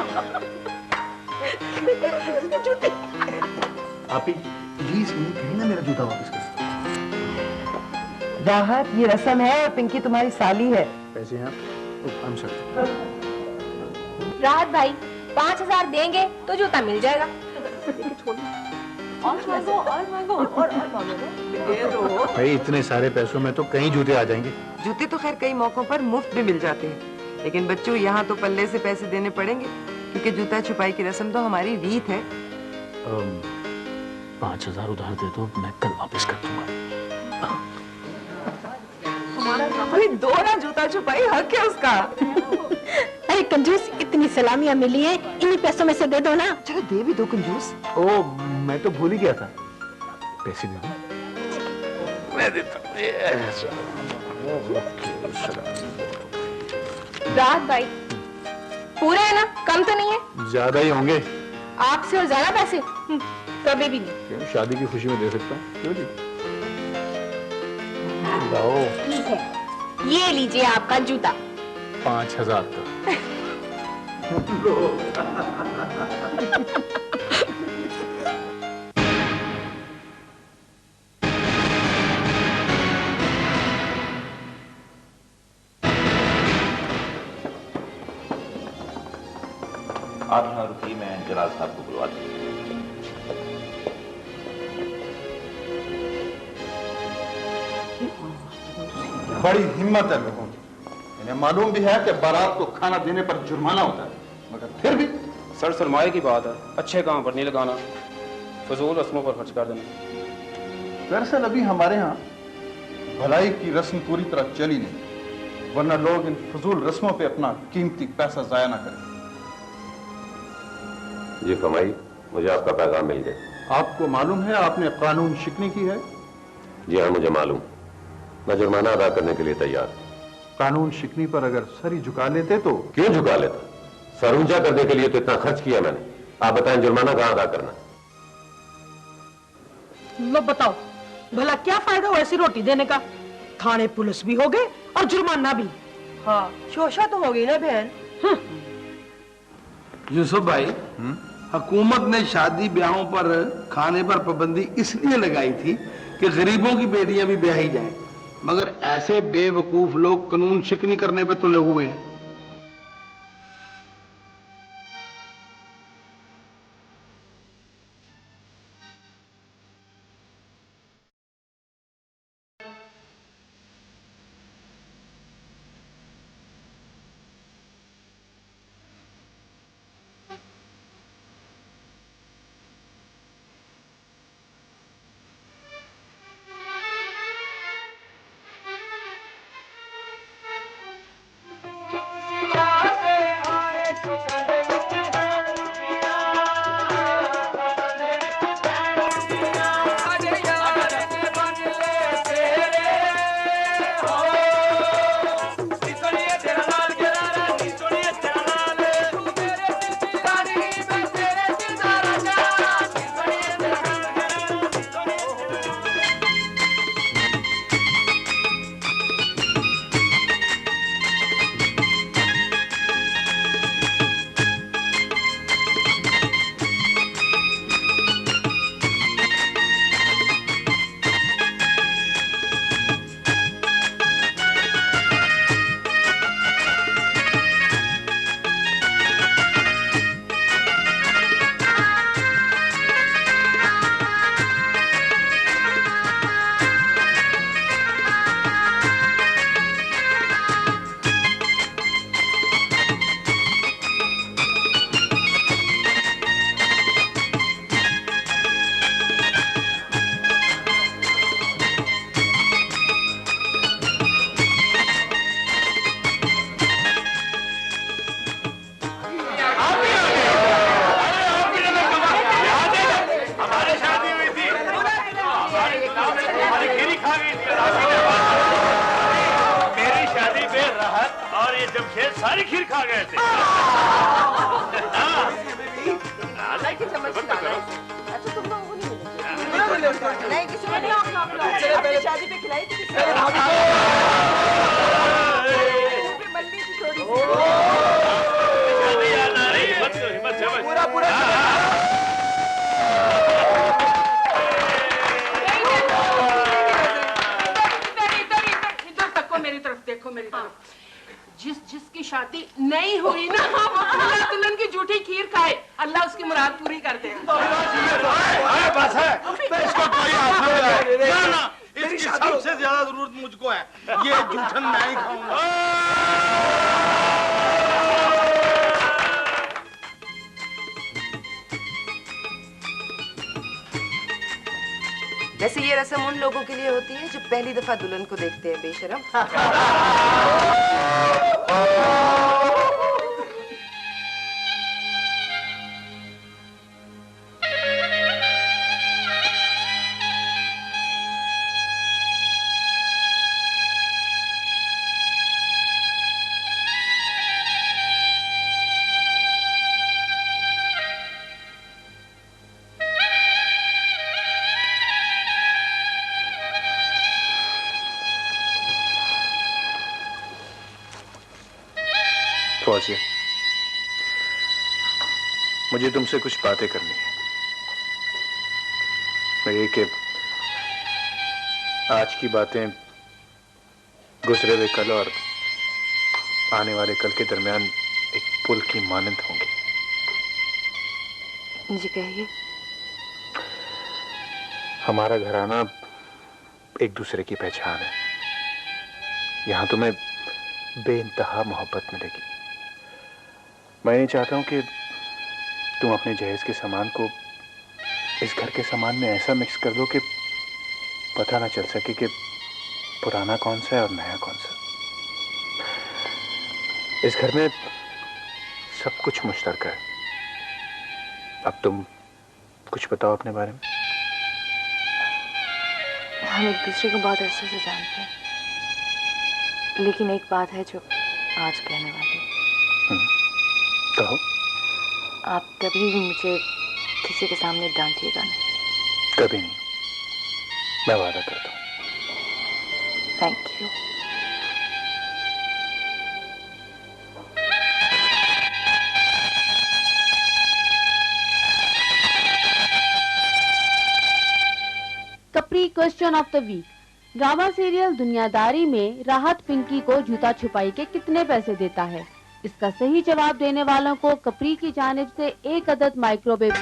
आप प्लीज कहीं ना मेरा जूता वापस कर दो। राहत, ये रस्म है, पिंकी तुम्हारी साली है। पैसे हैं आप? राहत भाई 5000 देंगे तो जूता मिल जाएगा। और मांगो और मांगो और मांगो दे दो। भाई इतने सारे पैसों में तो कई जूते आ जाएंगे। जूते तो खैर कई मौकों पर मुफ्त भी मिल जाते हैं, लेकिन बच्चों यहाँ तो पल्ले से पैसे देने पड़ेंगे, क्योंकि जूता छुपाई की रस्म तो हमारी रीत है। 5000 उधार दे दो, मैं कल वापस कर दूंगा। अरे दो ना, जूता छुपाई हक है उसका। अरे कंजूस, इतनी सलामियां मिली है, इन्हीं पैसों में से दे दो ना। चलो दे भी दो कंजूस। ओ मैं तो भूल ही गया था, पैसे दे दो। मैं देता हूँ। राहत भाई पूरे है ना, कम तो नहीं है? ज्यादा ही होंगे। आपसे और ज्यादा पैसे? कभी भी नहीं। क्यों, शादी की खुशी में दे सकता हूँ, क्यों नहीं? लाओ। ठीक है, ये लीजिए आपका जूता। 5000 का। आप यहाँ रुकिए, मैं जलाल साहब को बुलवा दूँ। बड़ी हिम्मत है लोगों की। इन्हें मालूम भी है कि बारात को खाना देने पर जुर्माना होता है, मगर फिर भी। सर सरमाए की बात है, अच्छे काम पर नहीं लगाना, फजूल रस्मों पर खर्च कर देना। दरअसल अभी हमारे यहाँ भलाई की रस्म पूरी तरह चली नहीं, वरना लोग इन फजूल रस्मों पे अपना कीमती पैसा जाया ना करें। ये कमाई, मुझे आपका पैगाम मिल गया। आपको मालूम है आपने कानून शिकनी की है? जी हाँ, मुझे मालूम। मैं जुर्माना अदा करने के लिए तैयार। कानून शिकनी पर अगर सर ही झुका लेते तो? क्यों झुका लेता? सर ऊंचा करने के लिए तो इतना खर्च किया मैंने। आप बताएं जुर्माना कहां अदा करना? लो बताओ, भला क्या फायदा हो ऐसी रोटी देने का? थाने पुलिस भी हो गए और जुर्माना भी। हाँ, शोशा तो हो गई ना बहन। यूसुफ भाई, हुकूमत ने शादी ब्याहों पर खाने पर पाबंदी इसलिए लगाई थी कि गरीबों की बेटियां भी ब्याही जाएं, मगर ऐसे बेवकूफ लोग कानून शिकनी करने पर तुले हुए हैं। सारी खीर खा गए थे। अच्छा तुम लोगों को नहीं मिलेगी? नहीं किसी को नहीं। पहले शादी पे खिलाई थी किसी मल्ली थी थोड़ी सी। पूरा पूरा इधर तक को मेरी तरफ देखो, मेरी तरफ। जिसकी शादी नहीं हुई ना वो दूल्हा दुल्हन की झूठी खीर खाए, अल्लाह उसकी मुराद पूरी कर दे। बस है, इसको कोई हाथ नहीं लगाए। ना इसकी सबसे ज्यादा जरूरत मुझको है, ये जूठन मैं ही खाऊंगा। वैसे ये रस्म उन लोगों के लिए होती है जो पहली दफा दुल्हन को देखते हैं, बेशरम। फौजिया, मुझे तुमसे कुछ बातें करनी है। ये कि आज की बातें गुजरे हुए कल और आने वाले कल के दरमियान एक पुल की मानंद होंगी। जी कहिए। हमारा घराना एक दूसरे की पहचान है। यहां तुम्हें बेइंतहा मोहब्बत मिलेगी। मैं ये चाहता हूं कि तुम अपने जहेज के सामान को इस घर के सामान में ऐसा मिक्स कर दो कि पता ना चल सके कि पुराना कौन सा है और नया कौन सा। इस घर में सब कुछ मुश्तरका है। अब तुम कुछ बताओ अपने बारे में। हम एक दूसरे को बहुत अरसे से जानते हैं, लेकिन एक बात है जो आज कहने वाली हूँ। कहो। आप कभी भी मुझे किसी के सामने डांटिएगा नहीं। कभी नहीं, मैं वादा करता हूँ। Thank you. कपरी question of the week. Drama serial Duniyadari में राहत पिंकी को जूता छुपाई के कितने पैसे देता है? इसका सही जवाब देने वालों को कपरी की जानिब से 1 अदद माइक्रोवेव।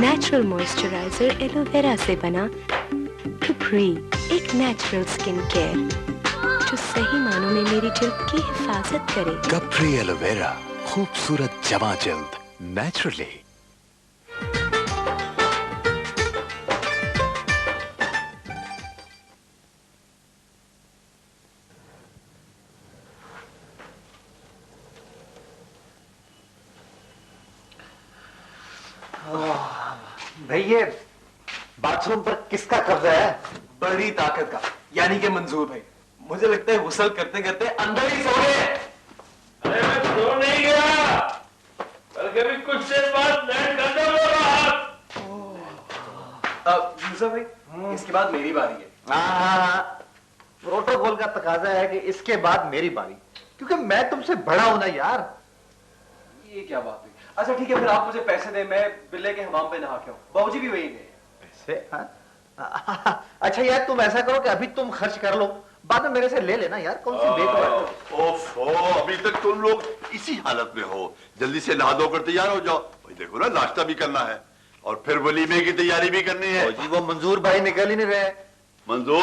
नेचुरल मॉइस्चराइजर एलोवेरा से बना कपरी, एक नेचुरल स्किन केयर जो सही मानों में मेरी जल्द की हिफाजत करे। कपरी एलोवेरा, खूबसूरत जमा जल्द नेचुरली। भाई ये बाथरूम पर किसका कब्जा है? बड़ी ताकत का, यानी कि मंजूर भाई। मुझे लगता है गुसल करते करते अंदर ही सो गए। अरे मैं सो नहीं गया, बल्कि भी कुछ देर बाद लैंड करने वाला। यूसुफ भाई, इसके बाद मेरी बारी है। हाँ, प्रोटोकॉल का तकाजा है कि इसके बाद मेरी बारी, क्योंकि मैं तुमसे बड़ा हूं ना यार। ये क्या बात हुई? अच्छा ठीक है, फिर आप मुझे पैसे दें, मैं बिल्ले के हमाम पे नहा के आऊं। बाबूजी भी वही गए। पैसे? हाँ? अच्छा यार, तुम ऐसा करो कि अभी तुम खर्च कर लो, बाद में मेरे से ले लेना यार, कौन सी बेवकूफ। ओफो, अभी तक तुम लोग इसी हालत में हो। जल्दी से नहा धो कर तैयार हो जाओ। भाई देखो ना, नाश्ता भी करना है और फिर वलीमे की तैयारी भी करनी है। जी वो मंजूर भाई निकल ही नहीं रहे। मंजूर,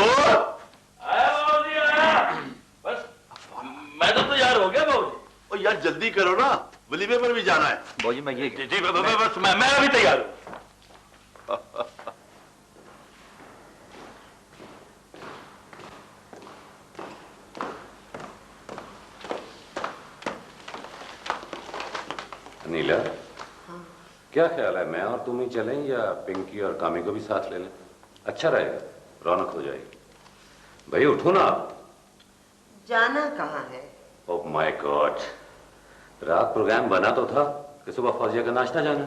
बस मैं तो तैयार हो गया बाबू। और यार जल्दी करो ना, वलीमे पर भी जाना है। बाबूजी मैं ये जी बस मैं अभी तैयार हूँ। नीला, क्या ख्याल है, मैं और तुम ही चलें या पिंकी और कामी को भी साथ ले लें? अच्छा रहेगा, रौनक हो जाएगी। भाई उठो ना आप। जाना कहाँ है? ओह माय गॉड, रात प्रोग्राम बना तो था कि सुबह फौजिया का नाश्ता जाना।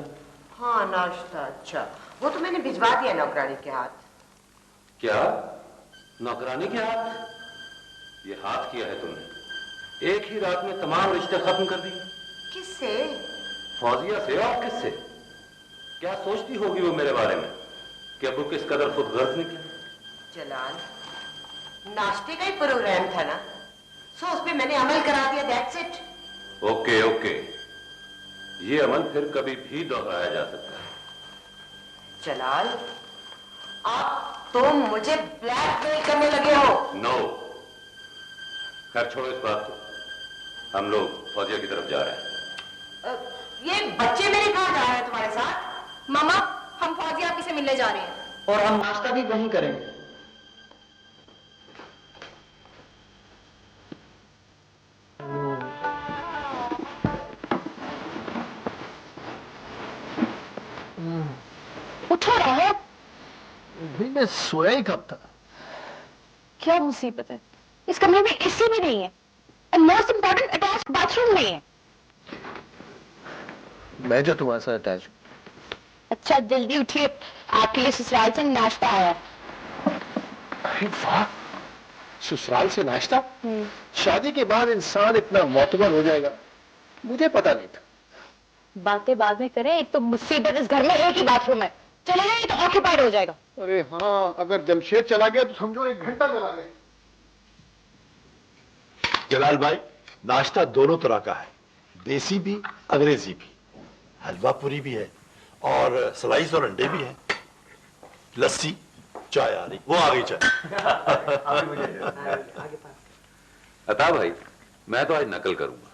हाँ नाश्ता, अच्छा वो तो मैंने भिजवा दिया नौकरानी के हाथ। क्या नौकरानी के हाथ? ये हाथ किया है तुमने, एक ही रात में तमाम रिश्ते खत्म कर दिए। किससे? फौजिया से। और किससे? क्या सोचती होगी वो मेरे बारे में कि अब वो किस कदर खुद गर्ज निकले। जलाल, नाश्ते का ही प्रोग्राम था ना, सो उस पे मैंने अमल करा दिया, दैट्स इट। ओके ओके, ये अमल फिर कभी भी दोहराया जा सकता है। जलाल, आप तो मुझे ब्लैकमेल करने लगे हो। नो, खैर छोड़ो इस बात को, हम लोग फौजिया की तरफ जा रहे हैं। ये बच्चे मेरे कहाँ जा रहे हैं तुम्हारे साथ? मामा, हम फौजिया आपी से मिलने जा रहे हैं। और हम नाश्ता भी वहीं करेंगे। उठो रहो। भाई मैं सोया ही कब था। क्या मुसीबत है, इस कमरे में एसी भी नहीं है, मोस्ट इम्पोर्टेंट अटैच बाथरूम नहीं है। मैं जो तुम्हारे साथ अटैच हूँ। अच्छा जल्दी उठिए, आपके लिए ससुराल से नाश्ता आया। अरे वाह, ससुराल से नाश्ता? शादी के बाद इंसान इतना मोतबर हो जाएगा, मुझे पता नहीं था। बातें बाद में करें, एक तो मुसीबत, इस घर में एक ही बाथरूम है, चले जाइए तो ऑक्यूपाइड हो जाएगा। अरे हाँ, अगर जमशेद चला गया तो समझो 1 घंटा चला गया। जलाल भाई, नाश्ता दोनों तरह का है, देसी भी अंग्रेजी भी। हलवा पूरी भी है और स्लाइस और अंडे भी है। लस्सी, चाय आ रही, वो आ गई चाय। अता भाई, मैं तो आज नकल करूंगा,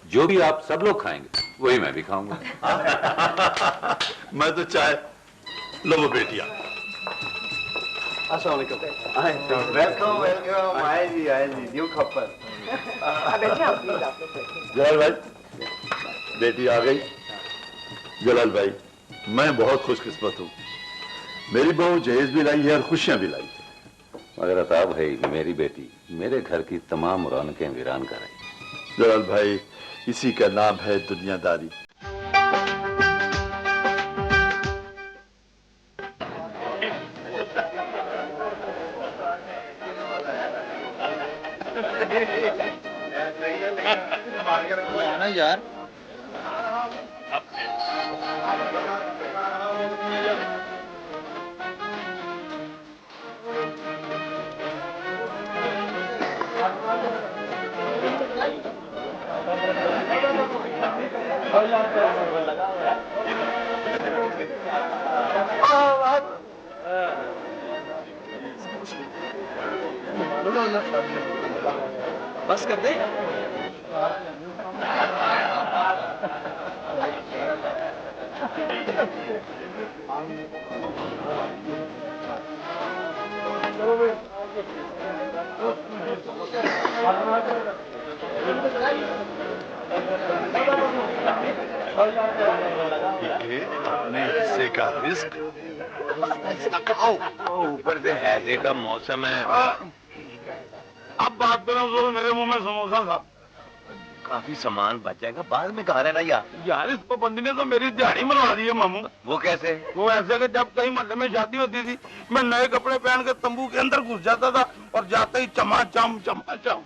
जो भी आप सब लोग खाएंगे वही मैं भी खाऊंगा। मैं तो चाय। लो वो बेटिया। अस्सलाम वालेकुम। Welcome welcome. आए जी न्यू खप्पर। जलाल भाई, बेटी आ गई। जलाल भाई, मैं बहुत खुशकिस्मत हूँ, मेरी बहू जहेज भी लाई है और खुशियां भी लाई है। मगर अता भाई, मेरी बेटी मेरे घर की तमाम रौनकें वीरान कर रही। जलाल भाई, इसी का नाम है दुनियादारी। ना यार, बस कर दे। अपने हिस्से का रिस्क ऊपर से हैजे का मौसम है। अब बात करो तो मेरे मुंह में समोसा था। काफी सामान बच जाएगा, बाद में कहा रहना यार इस पाबंदी ने तो मेरी दिहाड़ी मरवा दी है मामू। वो कैसे? वो ऐसे कि जब कहीं मोहल्ले में शादी होती थी, मैं नए कपड़े पहन के तंबू के अंदर घुस जाता था और जाते ही चमाचम चमाचम।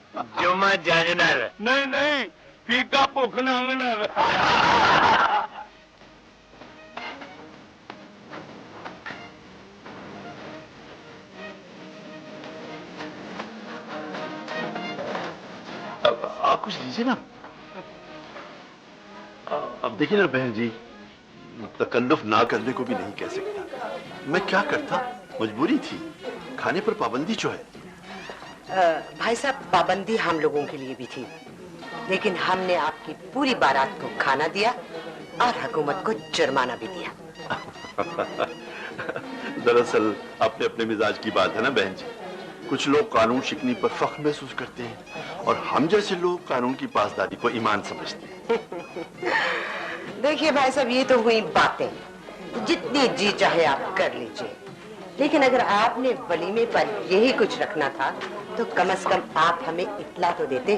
जुम्मा जानर नहीं नहीं, फीका भुखना। आप कुछ लीजिए ना। अब देखिए ना बहन जी, तकल्लुफ ना करने को भी नहीं कह सकता। मैं क्या करता, मजबूरी थी, खाने पर पाबंदी जो है। भाई साहब, पाबंदी हम लोगों के लिए भी थी, लेकिन हमने आपकी पूरी बारात को खाना दिया और हुकूमत को जुर्माना भी दिया। दरअसल अपने अपने मिजाज की बात है ना बहन जी। कुछ लोग कानून शिकनी पर फख्र महसूस करते हैं और हम जैसे लोग कानून की पासदारी को ईमान समझते हैं। देखिए भाई साहब, ये तो हुई बातें, जितनी जी चाहे आप कर लीजिए, लेकिन अगर आपने वलीमे पर यही कुछ रखना था तो कम से कम आप हमें इत्तला तो देते।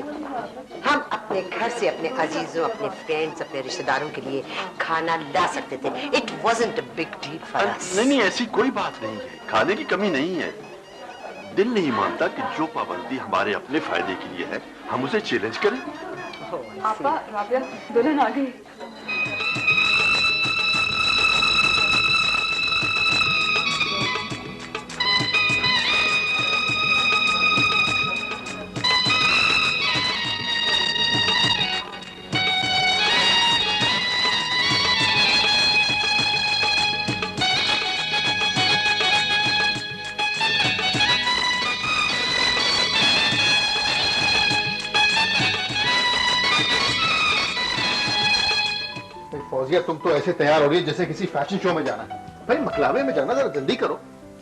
हम अपने घर से अपने अजीजों, अपने फ्रेंड्स, अपने रिश्तेदारों के लिए खाना ला सकते थे। It wasn't a big deal for us. नहीं, ऐसी कोई बात नहीं है, खाने की कमी नहीं है। दिल नहीं मानता कि जो पाबंदी हमारे अपने फायदे के लिए है हम उसे चैलेंज करें। आपा, राबिया, दुल्हन आ गई। फौजिया, तुम तो ऐसे तैयार हो रही है जैसे किसी फैशन शो में जाना है। भाई मकलावे में जाना, जरा जल्दी करो।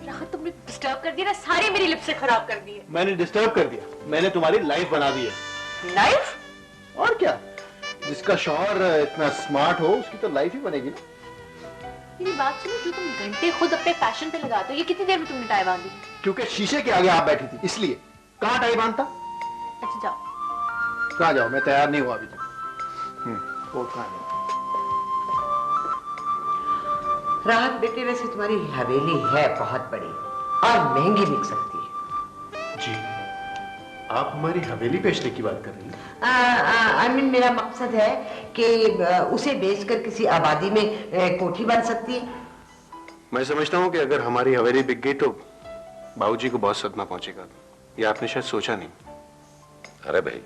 राहत, तुमने डिस्टर्ब कर दिया ना, सारी मेरी लिप से खराब कर दी है। मैंने डिस्टर्ब कर दिया? मैंने तुम्हारी लाइफ बना दी है। लाइफ? और क्या, जिसका शौहर इतना स्मार्ट हो उसकी तो लाइफ ही बनेगी ना। मेरी बात सुनो, जो तुम घंटे खुद अपने फैशन पे लगाते हो, ये कितनी देर में तुमने टाई बांधी? क्योंकि शीशे के आगे आप बैठी थी इसलिए। कहाँ टाई बांधता? अच्छा जाओ। कहाँ जाओ, मैं तैयार नहीं हुआ अभी तक। वो कहाँ नहीं। राहत बेटे, वैसे तुम्हारी हवेली है बहुत बड़ी और महंगी बिक सकती है। जी, आप हमारी हवेली बेचने की बात कर रही हैं? आई मीन, मेरा मकसद है कि उसे बेचकर किसी आबादी में कोठी बन सकती है। मैं समझता हूँ कि अगर हमारी हवेली बिक गई तो बाबूजी को बहुत सदमा पहुंचेगा। ये आपने शायद सोचा नहीं। अरे भाई,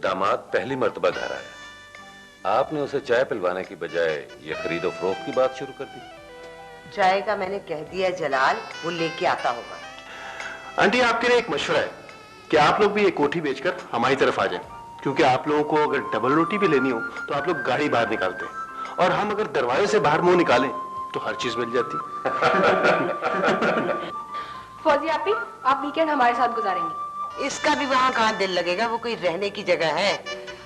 दामाद पहली मर्तबा घर आया, आपने उसे चाय पिलवाने की बजाय ये खरीदो फरोख्त की बात शुरू कर दी। चाय का मैंने कह दिया जलाल, वो लेके आता होगा। आंटी, आपके लिए एक मशवरा है कि आप लोग भी एक कोठी बेचकर हमारी तरफ आ जाएं, क्योंकि आप लोगों को अगर डबल रोटी भी लेनी हो तो आप लोग गाड़ी बाहर निकालते हैं और हम अगर दरवाजे से बाहर मुंह निकालें तो हर चीज मिल जाती। फौजी आपी, आप वीकेंड हमारे साथ गुजारेंगे। इसका भी वहाँ कहाँ दिल लगेगा, वो कोई रहने की जगह है।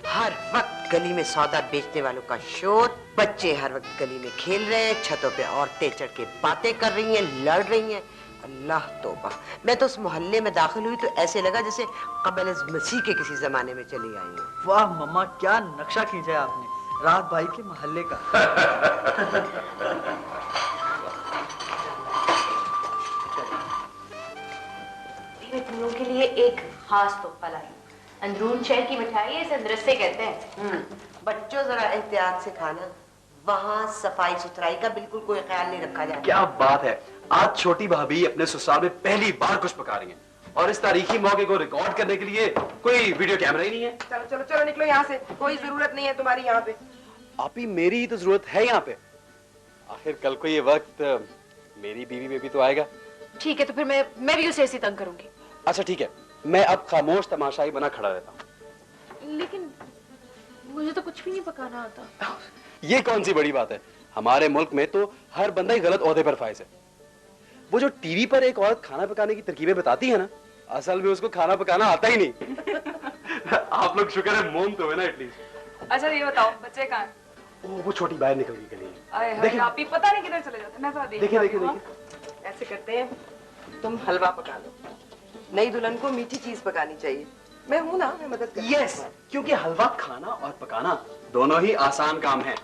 हर वक्त गली में सौदा बेचने वालों का शोर, बच्चे हर वक्त गली में खेल रहे हैं, छतों पे औरतें चढ़ के बातें कर रही हैं, लड़ रही हैं। अल्लाह तौबा, मैं तो उस मोहल्ले में दाखिल हुई तो ऐसे लगा जैसे कबल मसीह के किसी जमाने में चली आई हूँ। वाह मम्मा, क्या नक्शा खींचा है आपने राहत भाई के मोहल्ले का। तुम लोगों के लिए एक खास तोहफा लाई। अंदरून शहर की मिठाई है, इसे अंदरसे कहते हैं। बच्चों जरा एहतियात से खाना, वहाँ सफाई सुथराई का बिल्कुल कोई ख्याल नहीं रखा जाता। क्या बात है, आज छोटी भाभी अपने ससुराल में पहली बार कुछ पका रही हैं और इस तारीखी मौके को रिकॉर्ड करने के लिए कोई वीडियो कैमरा ही नहीं है। चलो चलो चलो निकलो यहाँ से, कोई जरूरत नहीं है तुम्हारी यहाँ पे। आप ही, मेरी ही तो जरूरत है यहाँ पे। आखिर कल को ये वक्त मेरी बीवी में भी तो आएगा। ठीक है, तो फिर मैं भी उसे ऐसे तंग करूंगी। अच्छा ठीक है, मैं अब खामोश तमाशाई बना खड़ा रहता हूँ। लेकिन मुझे तो कुछ भी नहीं पकाना आता। ये कौन सी बड़ी बात है, हमारे मुल्क में तो हर बंदा ही गलत ओहदे पर फाइज है। वो जो टीवी पर एक औरत खाना पकाने की तरकीबें बताती है ना, असल में उसको खाना पकाना आता ही नहीं। आप लोग शुक्र है मोम तो है ना एटलीस्ट। अच्छा ये बताओ, बच्चे कहाँ हैं? वो छोटी बाहर निकल गई गली में। देखिए, आप ही पता नहीं किधर चले जाते। मैं तो देखिए देखिए देखिए, ऐसे करते हैं, तुम हलवा पका लो। नई दुल्हन को मीठी चीज पकानी चाहिए। मैं हूं ना, मैं मदद करूंगी। यस, क्योंकि हलवा खाना और पकाना दोनों ही आसान काम है।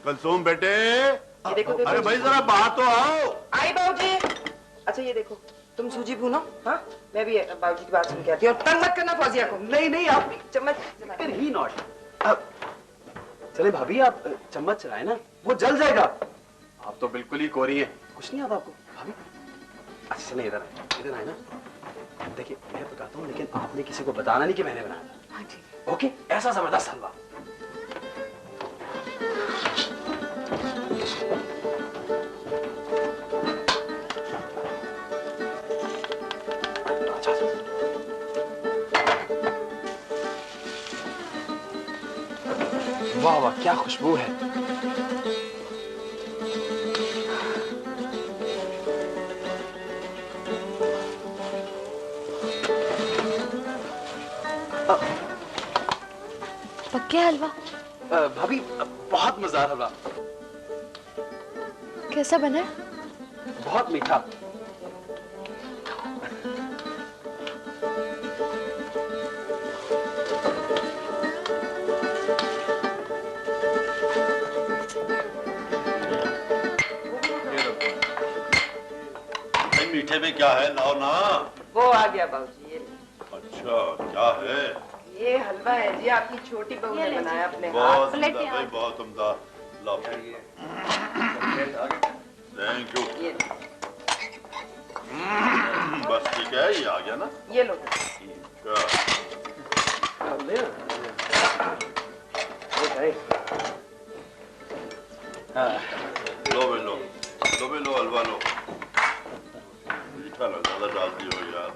कलसूम बेटे, ये देखो, देखो। अरे भाई जरा बाहर तो आओ। आई बाबूजी। अच्छा ये देखो, तुम सूजी भूनो। हाँ, मैं भी बाबूजी की बात सुन के आती हूँ। और तंग मत करना फौजिया को। नहीं नहीं, आप चम्मच ही नॉट। चले भाभी, आप चम्मच चलाए ना, वो जल जाएगा। आप तो बिल्कुल ही कोरी हैं, कुछ नहीं आता आपको। भाभी अच्छा चले इधर आए ना। देखिए मैं पकाता हूँ, लेकिन आपने किसी को बताना नहीं कि मैंने बनाया था। हाँ जी। ओके, ऐसा जबरदस्त हलवा। वाह वाह, क्या खुशबू है। पक गया हलवा? भाभी बहुत मजेदार हलवा। कैसा बना? बहुत मीठा। मीठे में क्या है? लाओ ना। वो आ गया बाबूजी। ये अच्छा, क्या है? ये हलवा है जी, आपकी छोटी बहू ने बनाया अपने हाथ। बहुत उम्दा भाई, बहुत उम्दा। लाओ। Thank you. बस ठीक है, ये आ गया ना। ये लो। लो हलवा लो। मीठा ना ज्यादा डाल दियो यार।